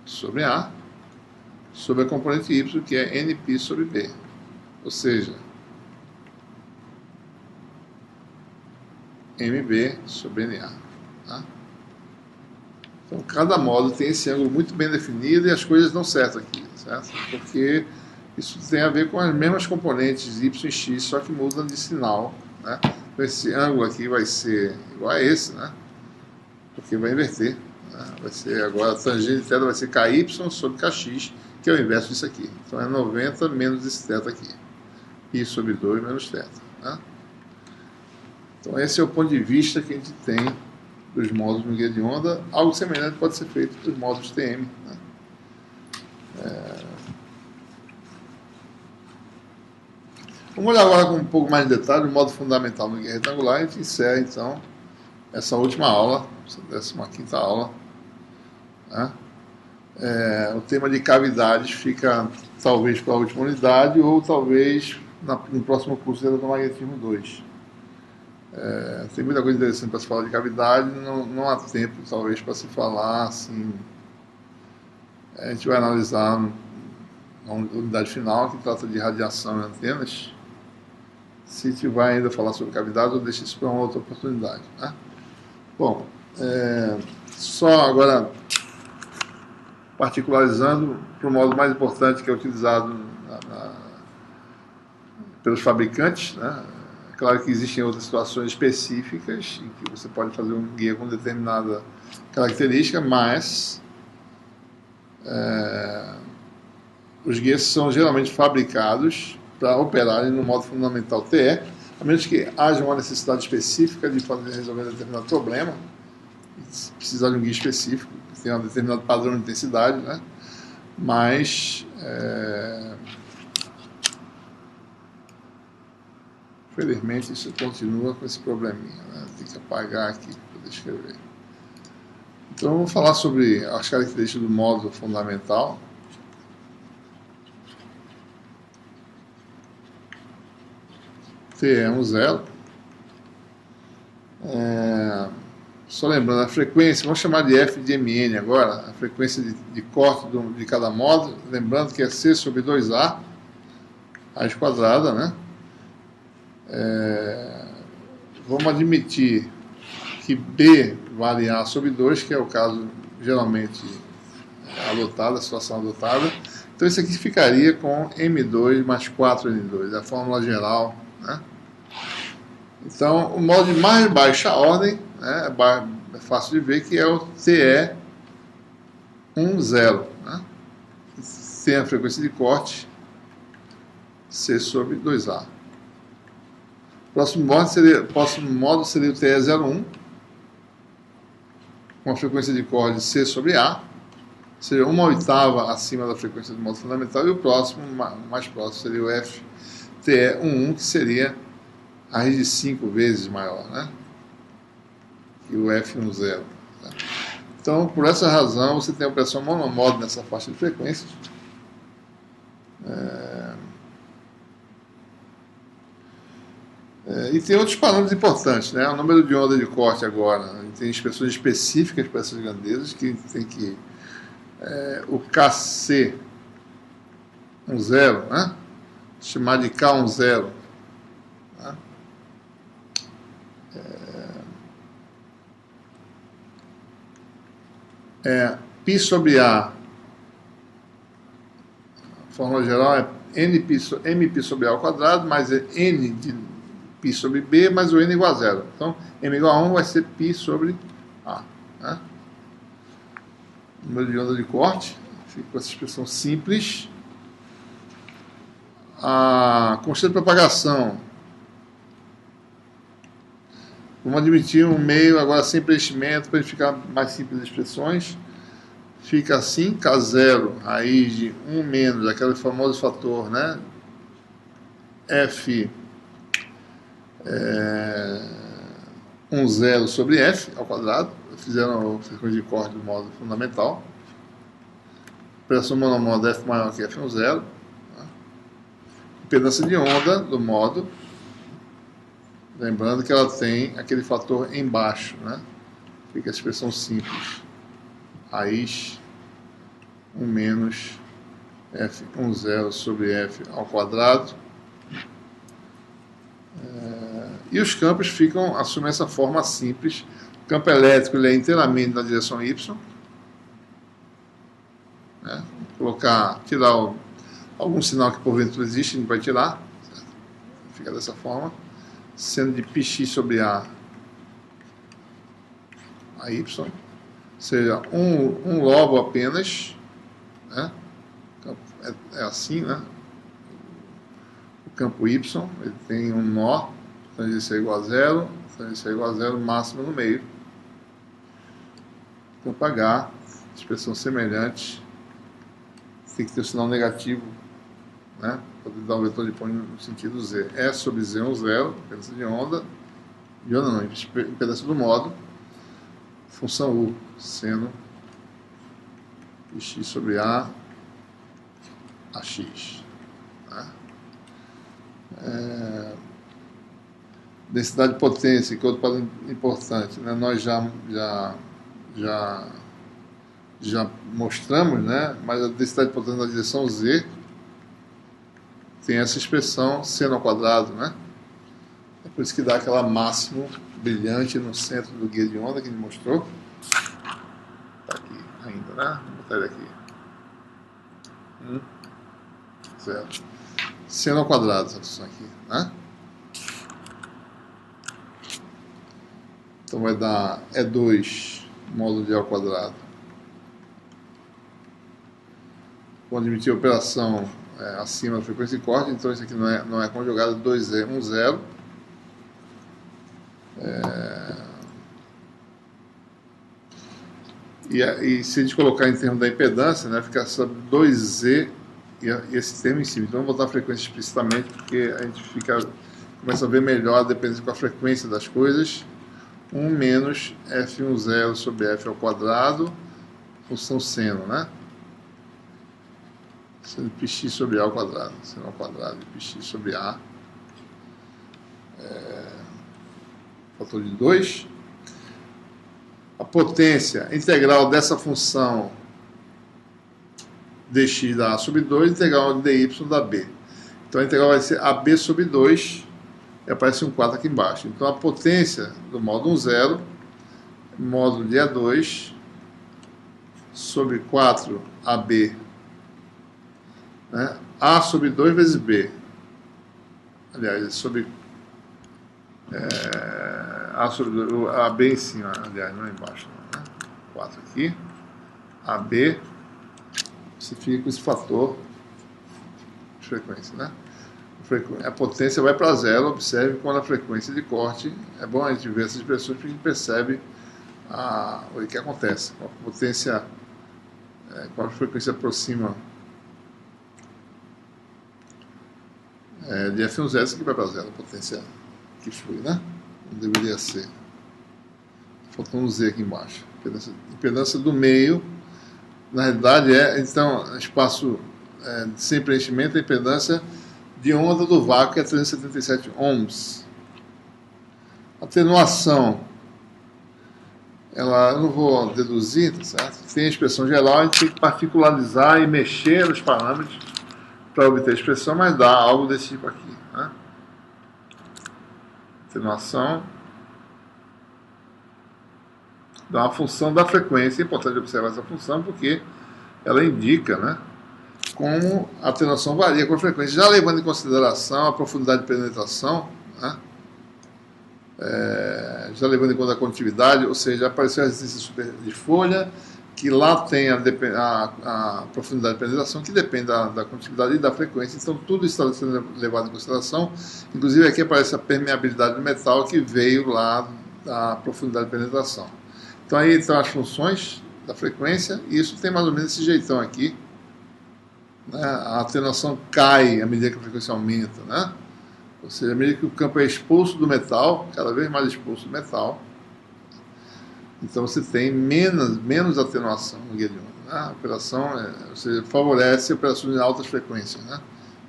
sobre A, sobre a componente y, que é nπ sobre B. Ou seja, mb sobre na. Tá? Então, cada módulo tem esse ângulo muito bem definido e as coisas dão certo aqui, certo? Porque isso tem a ver com as mesmas componentes y e x, só que mudam de sinal, né? Então, esse ângulo aqui vai ser igual a esse, né? Porque vai inverter. Né? Vai ser agora a tangente de θ vai ser ky sobre kx, que é o inverso disso aqui. Então, é 90 menos esse θ aqui. Π sobre 2 menos θ. Né? Então, esse é o ponto de vista que a gente tem dos módulos no guia de onda. Algo semelhante pode ser feito para os módulos TM. Né? Vamos olhar agora com um pouco mais de detalhe o módulo fundamental no guia retangular e a gente encerra, então, essa última aula, essa 15ª aula. Né? O tema de cavidades fica, talvez, para a última unidade ou, talvez, no próximo curso de eletromagnetismo 2. Tem muita coisa interessante para se falar de cavidade, não há tempo, talvez, para se falar assim. A gente vai analisar na unidade final, que trata de radiação e antenas. Se a gente vai ainda falar sobre cavidade, eu deixo isso para uma outra oportunidade. Né? Bom, só agora particularizando para o modo mais importante que é utilizado pelos fabricantes, né? Claro que existem outras situações específicas em que você pode fazer um guia com determinada característica, mas os guias são geralmente fabricados para operarem no modo fundamental TE, a menos que haja uma necessidade específica de resolver um determinado problema, precisar de um guia específico, que tenha um determinado padrão de intensidade, né? Mas infelizmente isso continua com esse probleminha, né? Tem que apagar aqui para poder escrever. Então vamos falar sobre as características do módulo fundamental. T é um zero. Só lembrando, a frequência, vamos chamar de f de mn agora, a frequência de corte de cada módulo, lembrando que é c sobre 2a, raiz quadrada, né? Vamos admitir que B vale A sobre 2, que é o caso geralmente adotado, a situação adotada. Então isso aqui ficaria com M2 mais 4N2, a fórmula geral. Né? Então o módulo de mais baixa ordem, né, é fácil de ver que é o TE10, né? Tem a frequência de corte C sobre 2A. O próximo módulo seria o TE01, com a frequência de corte C sobre A, seria 1/8 acima da frequência do módulo fundamental, e o próximo, mais próximo, seria o FTE11, que seria a raiz de 5 vezes maior, né? Que o F10. Tá? Então, por essa razão, você tem a operação monomódulo nessa faixa de frequências. E tem outros parâmetros importantes, né? O número de onda de corte agora, tem expressões específicas para essas grandezas, que tem que o KC10, né? Chamar de K10, né? Π sobre A, a fórmula geral é mπ sobre A ao quadrado, mais N de π sobre B, mais o N igual a 0. Então, M igual a 1 vai ser π sobre A. Né? Número de onda de corte, fica com essa expressão simples. A constante de propagação. Vamos admitir um meio agora sem preenchimento, para ele ficar mais simples as expressões. Fica assim, K0, raiz de 1 menos, aquele famoso fator, né? F 10 sobre F ao quadrado. Fizeram a frequência de corte do módulo fundamental. Pressão monomódulo F maior que F10. Tá? Impedância de onda do módulo. Lembrando que ela tem aquele fator embaixo, né? fica a expressão simples. Raiz 1 menos F10 sobre F ao quadrado. E os campos assumem essa forma simples. O campo elétrico ele é inteiramente na direção Y. Né? Tirar algum sinal que porventura existe, a gente vai tirar. Certo? Fica dessa forma. Sendo de πx sobre a Y. Ou seja, um lobo apenas. Né? É assim, né? O campo Y ele tem um nó, tangência é igual a zero, tangência é igual a zero, máxima no meio. Campo H, expressão semelhante, tem que ter o sinal negativo, né? Para dar um vetor de ponto no sentido Z. E sobre Z é um zero, impedância de onda, impedância do modo, função U, seno de x sobre A x. Né? Densidade de potência, que é outro padrão importante, né? Nós já mostramos, né? Mas a densidade de potência na direção Z tem essa expressão seno ao quadrado, né? É por isso que dá aquela máximo brilhante no centro do guia de onda que ele mostrou. Está aqui ainda, né? Vou botar ele aqui. 0. Seno ao quadrado, essa função aqui, né? Então vai dar E2 módulo de A ao quadrado. Vou admitir a operação acima da frequência de corte, então isso aqui não é conjugado, 2E, 1, 0. E se a gente colocar em termos da impedância, né, fica só 2Z e esse termo em cima. Então vamos botar a frequência explicitamente, porque a gente começa a ver melhor a dependência com a frequência das coisas. 1 menos F10 sobre F ao quadrado, função seno, né? Sendo πx sobre A ao quadrado, seno ao quadrado de πx sobre A. Fator de 2. A potência integral dessa função dx da A sobre 2, integral de dy da B. Então a integral vai ser AB sobre 2, e aparece um 4 aqui embaixo. Então a potência do módulo 0, módulo de E2, sobre 4AB, né? A sobre 2 vezes B. Aliás, sobre A sobre 2, AB em cima, aliás, não é embaixo, não, né? 4 aqui, AB, você fica com esse fator de frequência, né? A potência vai para zero, observe quando a frequência de corte, é bom a gente ver essas expressões porque a gente percebe o que acontece. Com a potência, quando a frequência aproxima de F10, isso aqui vai para zero, a potência que flui, né? Não deveria ser. Faltou um Z aqui embaixo. Impedância do meio, na realidade então, espaço sem preenchimento, a impedância de onda do vácuo, que é 377 ohms. Atenuação, eu não vou deduzir, tá certo? Tem a expressão geral, a gente tem que particularizar e mexer nos parâmetros para obter a expressão, mas dá algo desse tipo aqui, né? Atenuação dá uma função da frequência. É importante observar essa função porque ela indica, né, como a atenuação varia com a frequência, já levando em consideração a profundidade de penetração, né, já levando em conta a condutividade, ou seja, apareceu a resistência super de folha, que lá tem a profundidade de penetração, que depende da condutividade e da frequência. Então tudo isso está sendo levado em consideração. Inclusive aqui aparece a permeabilidade do metal, que veio lá da profundidade de penetração. Então aí estão as funções da frequência, e isso tem mais ou menos esse jeitão aqui, né? A atenuação cai à medida que a frequência aumenta, né? Ou seja, à medida que o campo é expulso do metal, cada vez mais expulso do metal, então você tem menos atenuação no guia de onda, né? A operação, ou seja, favorece operações de altas frequências, né?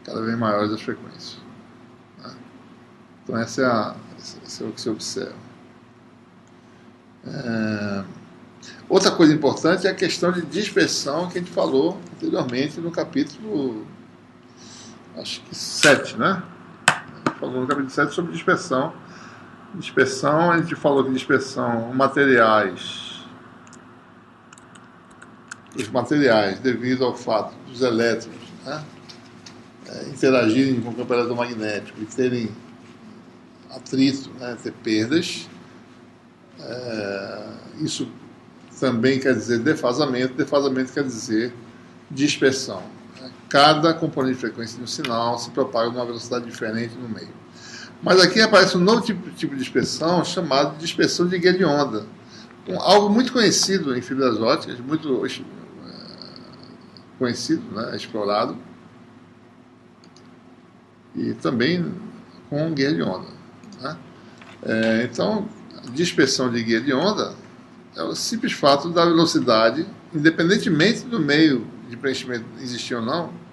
Cada vez maiores as frequências, né? Então esse é o que se observa. Outra coisa importante é a questão de dispersão que a gente falou anteriormente no capítulo, acho que 7, né? A gente falou no capítulo 7 sobre dispersão. Dispersão, a gente falou que dispersão, os materiais, devido ao fato dos elétrons, né, interagirem com o campo eletromagnético e terem atrito, né, ter perdas, isso também quer dizer defasamento quer dizer dispersão. Cada componente de frequência de um sinal se propaga numa velocidade diferente no meio. Mas aqui aparece um novo tipo de dispersão chamado de dispersão de guia de onda. Algo muito conhecido em fibras ópticas, muito conhecido, né, explorado, e também com guia de onda. Né? Então, dispersão de guia de onda é o simples fato da velocidade, independentemente do meio de preenchimento existir ou não,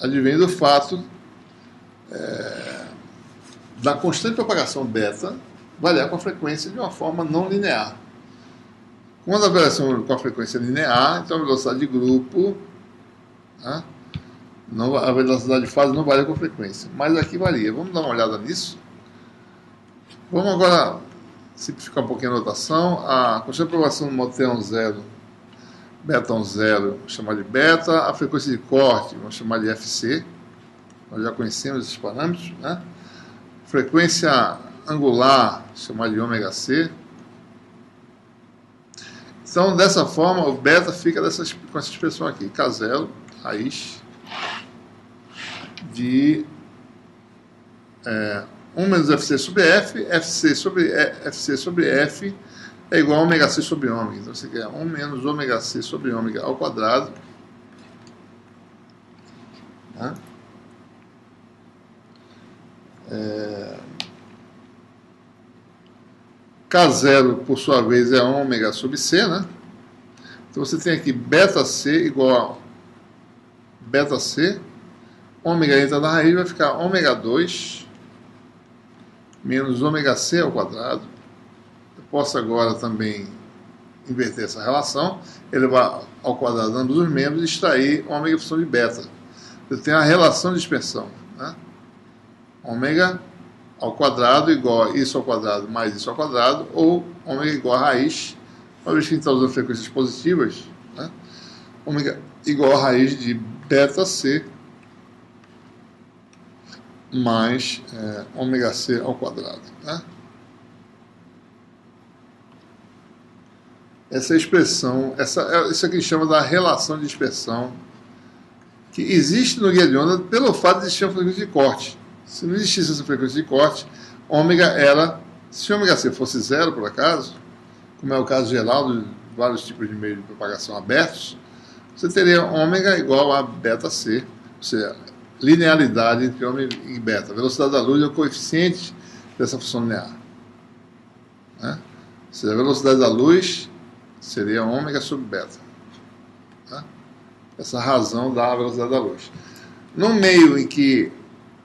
advém do fato da constante propagação beta variar com a frequência de uma forma não linear. Quando a variação com a frequência linear, então a velocidade de grupo, né, a velocidade de fase não varia com a frequência, mas aqui varia. Vamos dar uma olhada nisso. Vamos agora simplificar um pouquinho a notação. A constante de propagação no modo T1 0, beta 0, vamos chamar de beta. A frequência de corte, vamos chamar de FC. Nós já conhecemos esses parâmetros, né? Frequência angular, chamar de ômega C. Então, dessa forma, o beta fica com essa expressão aqui, K0, raiz de 1 menos FC sobre F, FC sobre F é igual a ômega C sobre ômega. Então, você quer 1 menos ômega C sobre ômega ao quadrado. Né? K0, por sua vez, é ômega sobre C, né? Então você tem aqui beta C igual a beta C, ômega entra na raiz, vai ficar ômega 2 menos ômega C ao quadrado. Eu posso agora também inverter essa relação, elevar ao quadrado ambos os membros e extrair ômega em função de beta. Eu tenho a relação de dispersão, né? Ômega ao quadrado igual a isso ao quadrado mais isso ao quadrado, ou ômega igual a raiz, uma vez que a gente está usando frequências positivas, né? Ômega igual a raiz de beta C mais ômega C ao quadrado. Né? Essa expressão, isso aqui chama da relação de dispersão, que existe no guia de onda pelo fato de existir uma frequência de corte. Se não existisse essa frequência de corte, ômega era, se ômega C fosse zero, por acaso, como é o caso geral de vários tipos de meios de propagação abertos, você teria ômega igual a beta C, ou seja, linearidade entre ômega e beta. A velocidade da luz é o coeficiente dessa função linear. Né? Ou seja, a velocidade da luz seria ômega sobre beta. Né? Essa razão da velocidade da luz. No meio em que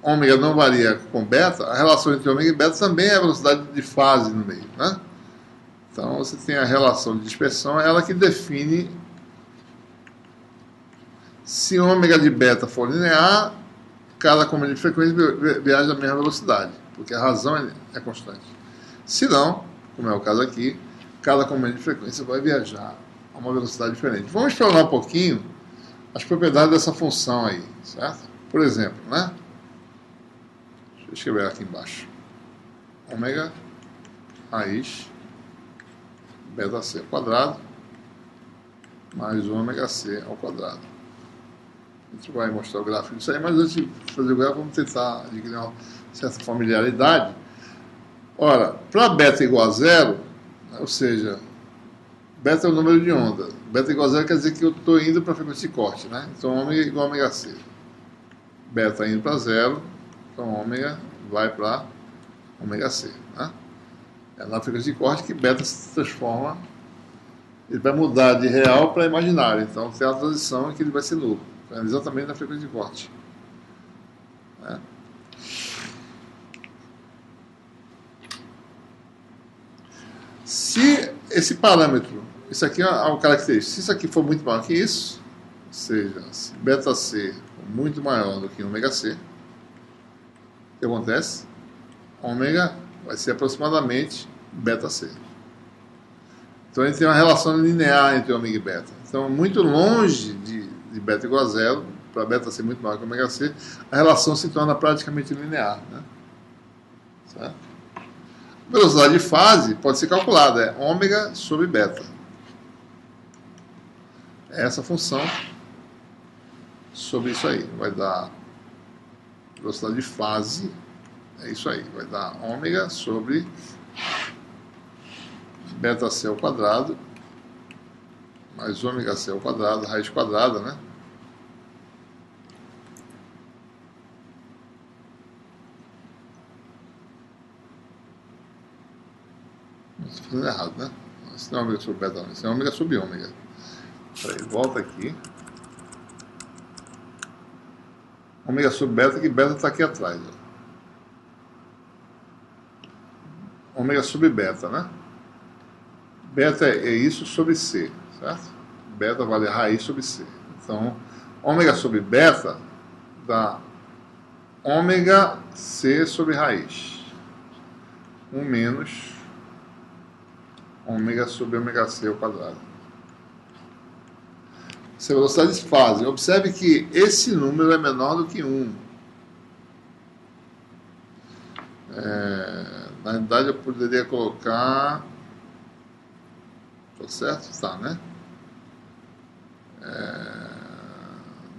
ômega não varia com beta, a relação entre ômega e beta também é a velocidade de fase no meio. Né? Então você tem a relação de dispersão, ela que define se ômega de beta for linear, cada componente de frequência viaja à mesma velocidade, porque a razão é constante. Se não, como é o caso aqui, cada componente de frequência vai viajar a uma velocidade diferente. Vamos explorar um pouquinho as propriedades dessa função aí, certo? Por exemplo, né? Deixa eu escrever aqui embaixo. Ômega raiz beta C ao quadrado mais ômega C ao quadrado. A gente vai mostrar o gráfico disso aí, mas antes de fazer o gráfico, vamos tentar adquirir uma certa familiaridade. Ora, para beta igual a zero, ou seja, beta é o número de onda. Beta igual a zero quer dizer que eu estou indo para a frequência de corte, né? Então, ômega igual a ômega C. Beta indo para zero, então ômega vai para ômega C. Né? É na frequência de corte que beta se transforma, ele vai mudar de real para imaginário. Então, tem a transição em que ele vai ser nulo. É exatamente na frequência de corte. né? Se esse parâmetro, isso aqui é uma característica, se isso aqui for muito maior que isso, ou seja, se beta-C for muito maior do que ômega-C, o que acontece? Ômega vai ser aproximadamente beta-C. Então a gente tem uma relação linear entre ômega e beta. Então, muito longe de beta igual a zero, para beta ser muito maior que ômega C, a relação se torna praticamente linear, né? Certo? A velocidade de fase pode ser calculada, é ômega sobre beta. É essa função sobre isso aí. Vai dar velocidade de fase, é isso aí, vai dar ômega sobre beta C ao quadrado, mais ômega C ao quadrado, raiz quadrada, né? Estou fazendo errado, né? Isso não é ômega sobre beta, não. Isso é ômega sobre ômega. Peraí, volta aqui. Ômega sobre beta, que beta está aqui atrás. Ó. Ômega sobre beta, né? Beta é isso sobre C, certo? Beta vale a raiz sobre C. Então, ômega sobre beta dá ômega C sobre raiz. 1 menos ômega sobre ômega C ao quadrado. Essa é a velocidade de fase. Observe que esse número é menor do que 1. Na realidade, eu poderia colocar... Tá certo? Tá, né?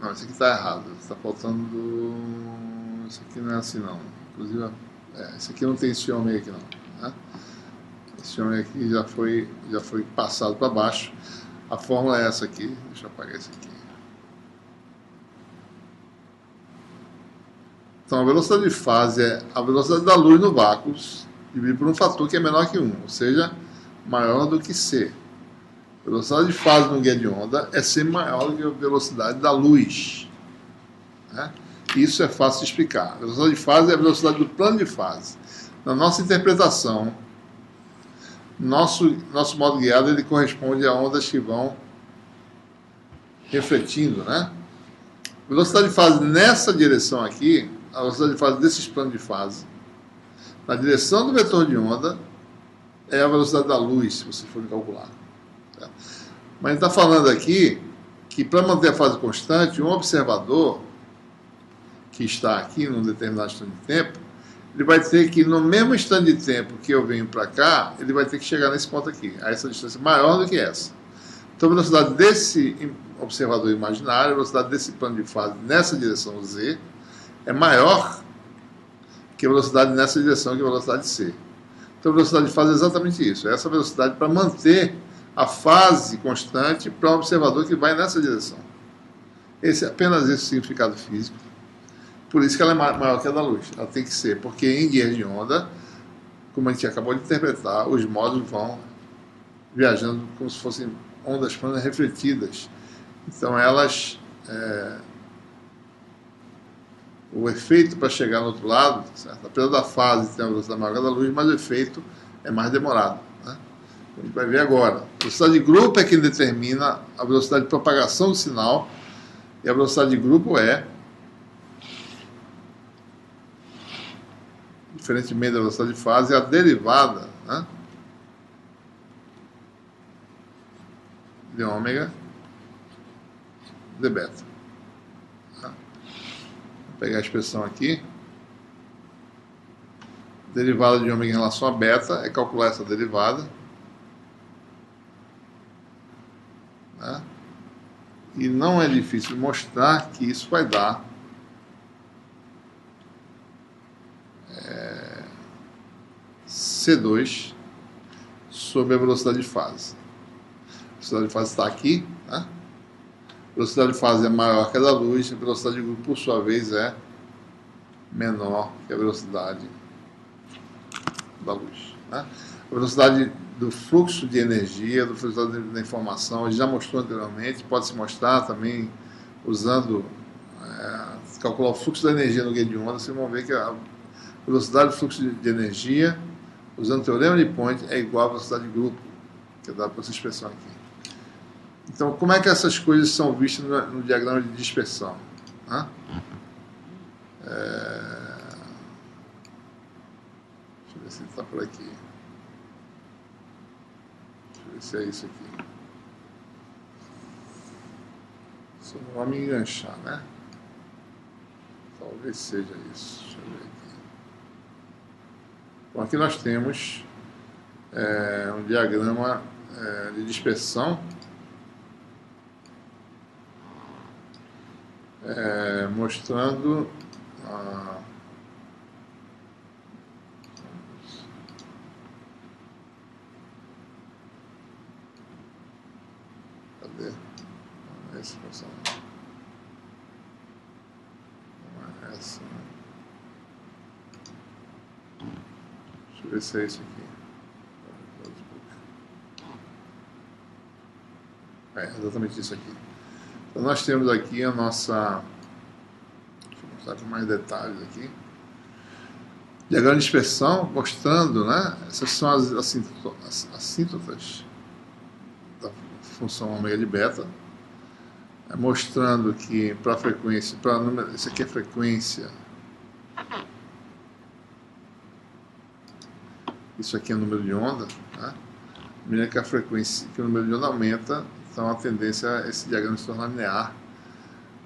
Não, esse aqui está errado. Está faltando... Esse aqui não é assim, não. Inclusive, esse aqui não tem esse ômega aqui, não. Né? Esse ômega aqui já foi passado para baixo. A fórmula é essa aqui. Deixa eu apagar esse aqui. Então, a velocidade de fase é a velocidade da luz no vácuo dividido por um fator que é menor que 1, ou seja, maior do que C. A velocidade de fase no guia de onda é C maior do que a velocidade da luz. Né? Isso é fácil de explicar. A velocidade de fase é a velocidade do plano de fase. Na nossa interpretação, nosso modo guiado ele corresponde a ondas que vão refletindo, né? A velocidade de fase nessa direção aqui, a velocidade de fase desses planos de fase, na direção do vetor de onda, é a velocidade da luz, se você for calcular. Tá? Mas a gente está falando aqui que para manter a fase constante, um observador que está aqui num determinado instante de tempo, ele vai ter que, no mesmo instante de tempo que eu venho para cá, ele vai ter que chegar nesse ponto aqui, a essa distância maior do que essa. Então a velocidade desse observador imaginário, a velocidade desse plano de fase nessa direção Z, é maior que a velocidade nessa direção, que é a velocidade C. Então a velocidade de fase é exatamente isso, é essa velocidade para manter a fase constante para um observador que vai nessa direção. Apenas esse o significado físico. Por isso que ela é maior que a da luz. Ela tem que ser, porque em guias de onda, como a gente acabou de interpretar, os módulos vão viajando como se fossem ondas planas refletidas. Então elas... o efeito para chegar no outro lado, certo? Apesar da fase ter uma velocidade maior que a da luz, mas o efeito é mais demorado. Né? A gente vai ver agora. A velocidade de grupo é quem determina a velocidade de propagação do sinal, e a velocidade de grupo é, diferentemente da velocidade de fase, a derivada, né, de ômega de beta. Tá? Vou pegar a expressão aqui. Derivada de ômega em relação a beta é calcular essa derivada. Né? E não é difícil mostrar que isso vai dar C2 sobre a velocidade de fase. A velocidade de fase está aqui. Né? A velocidade de fase é maior que a da luz, a velocidade de grupo, por sua vez, é menor que a velocidade da luz. Né? A velocidade do fluxo de energia, do fluxo da informação, a gente já mostrou anteriormente, pode se mostrar também usando calcular o fluxo da energia no guia de onda, vocês vão ver que a velocidade do fluxo de energia, usando o teorema de Point, é igual à velocidade de grupo, que é dado por essa expressão aqui. Então, como é que essas coisas são vistas no diagrama de dispersão? Deixa eu ver se ele está por aqui. Deixa eu ver se é isso aqui. Só não vai me enganchar, né? Talvez seja isso. Deixa eu ver aqui. Bom, aqui nós temos um diagrama de dispersão mostrando cadê? Não é esse função. Não é essa. Deixa eu ver se é isso aqui. É exatamente isso aqui. Então nós temos aqui a nossa... Deixa eu mostrar com mais detalhes aqui. Diagrama de dispersão mostrando, né? Essas são as assíntotas da função ômega de beta. Mostrando que para a frequência, isso aqui é frequência, isso aqui é número de onda, né? À medida que a frequência, que o número de onda aumenta, então a tendência é esse diagrama se tornar linear.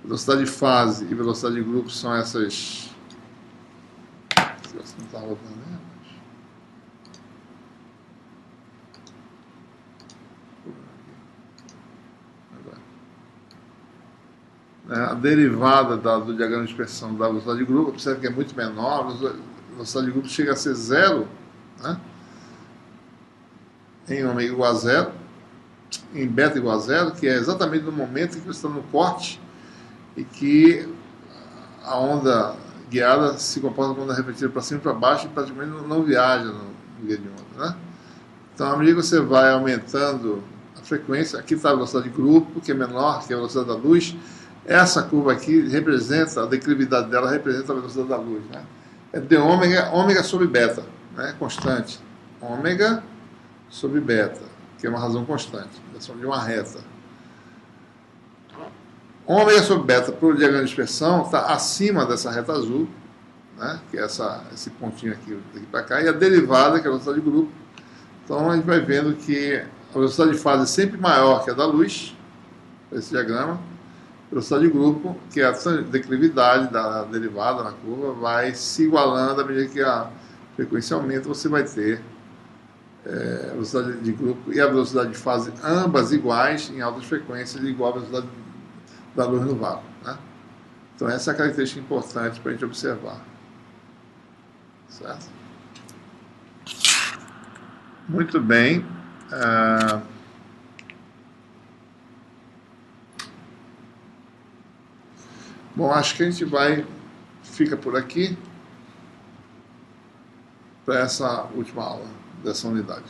Velocidade de fase e velocidade de grupo são essas. Não está rodando, né? A derivada do diagrama de dispersão da velocidade de grupo, observe que é muito menor, a velocidade de grupo chega a ser zero, né? Em ômega igual a zero, em beta igual a zero, que é exatamente no momento em que você está no corte e que a onda guiada se comporta como onda repetida para cima e para baixo e praticamente não viaja no guia de onda, né? Então, à medida que você vai aumentando a frequência, aqui está a velocidade de grupo, que é menor que a velocidade da luz. Essa curva aqui representa, a declividade dela representa a velocidade da luz, né? É de ômega sobre beta, né? Constante. Ômega sobre beta, que é uma razão constante, de uma reta. Ômega sobre beta, para o diagrama de dispersão, está acima dessa reta azul, né? Que é esse pontinho aqui, daqui para cá, e a derivada, que é a velocidade de grupo. Então a gente vai vendo que a velocidade de fase é sempre maior que a da luz, esse diagrama. A velocidade de grupo, que é a declividade da derivada na curva, vai se igualando à medida que a frequência aumenta, você vai ter a velocidade de grupo e a velocidade de fase ambas iguais em altas frequências, igual à velocidade da luz no vácuo, né? Então essa é a característica importante para a gente observar. Certo? Muito bem. Bom, acho que a gente fica por aqui para essa última aula dessa unidade.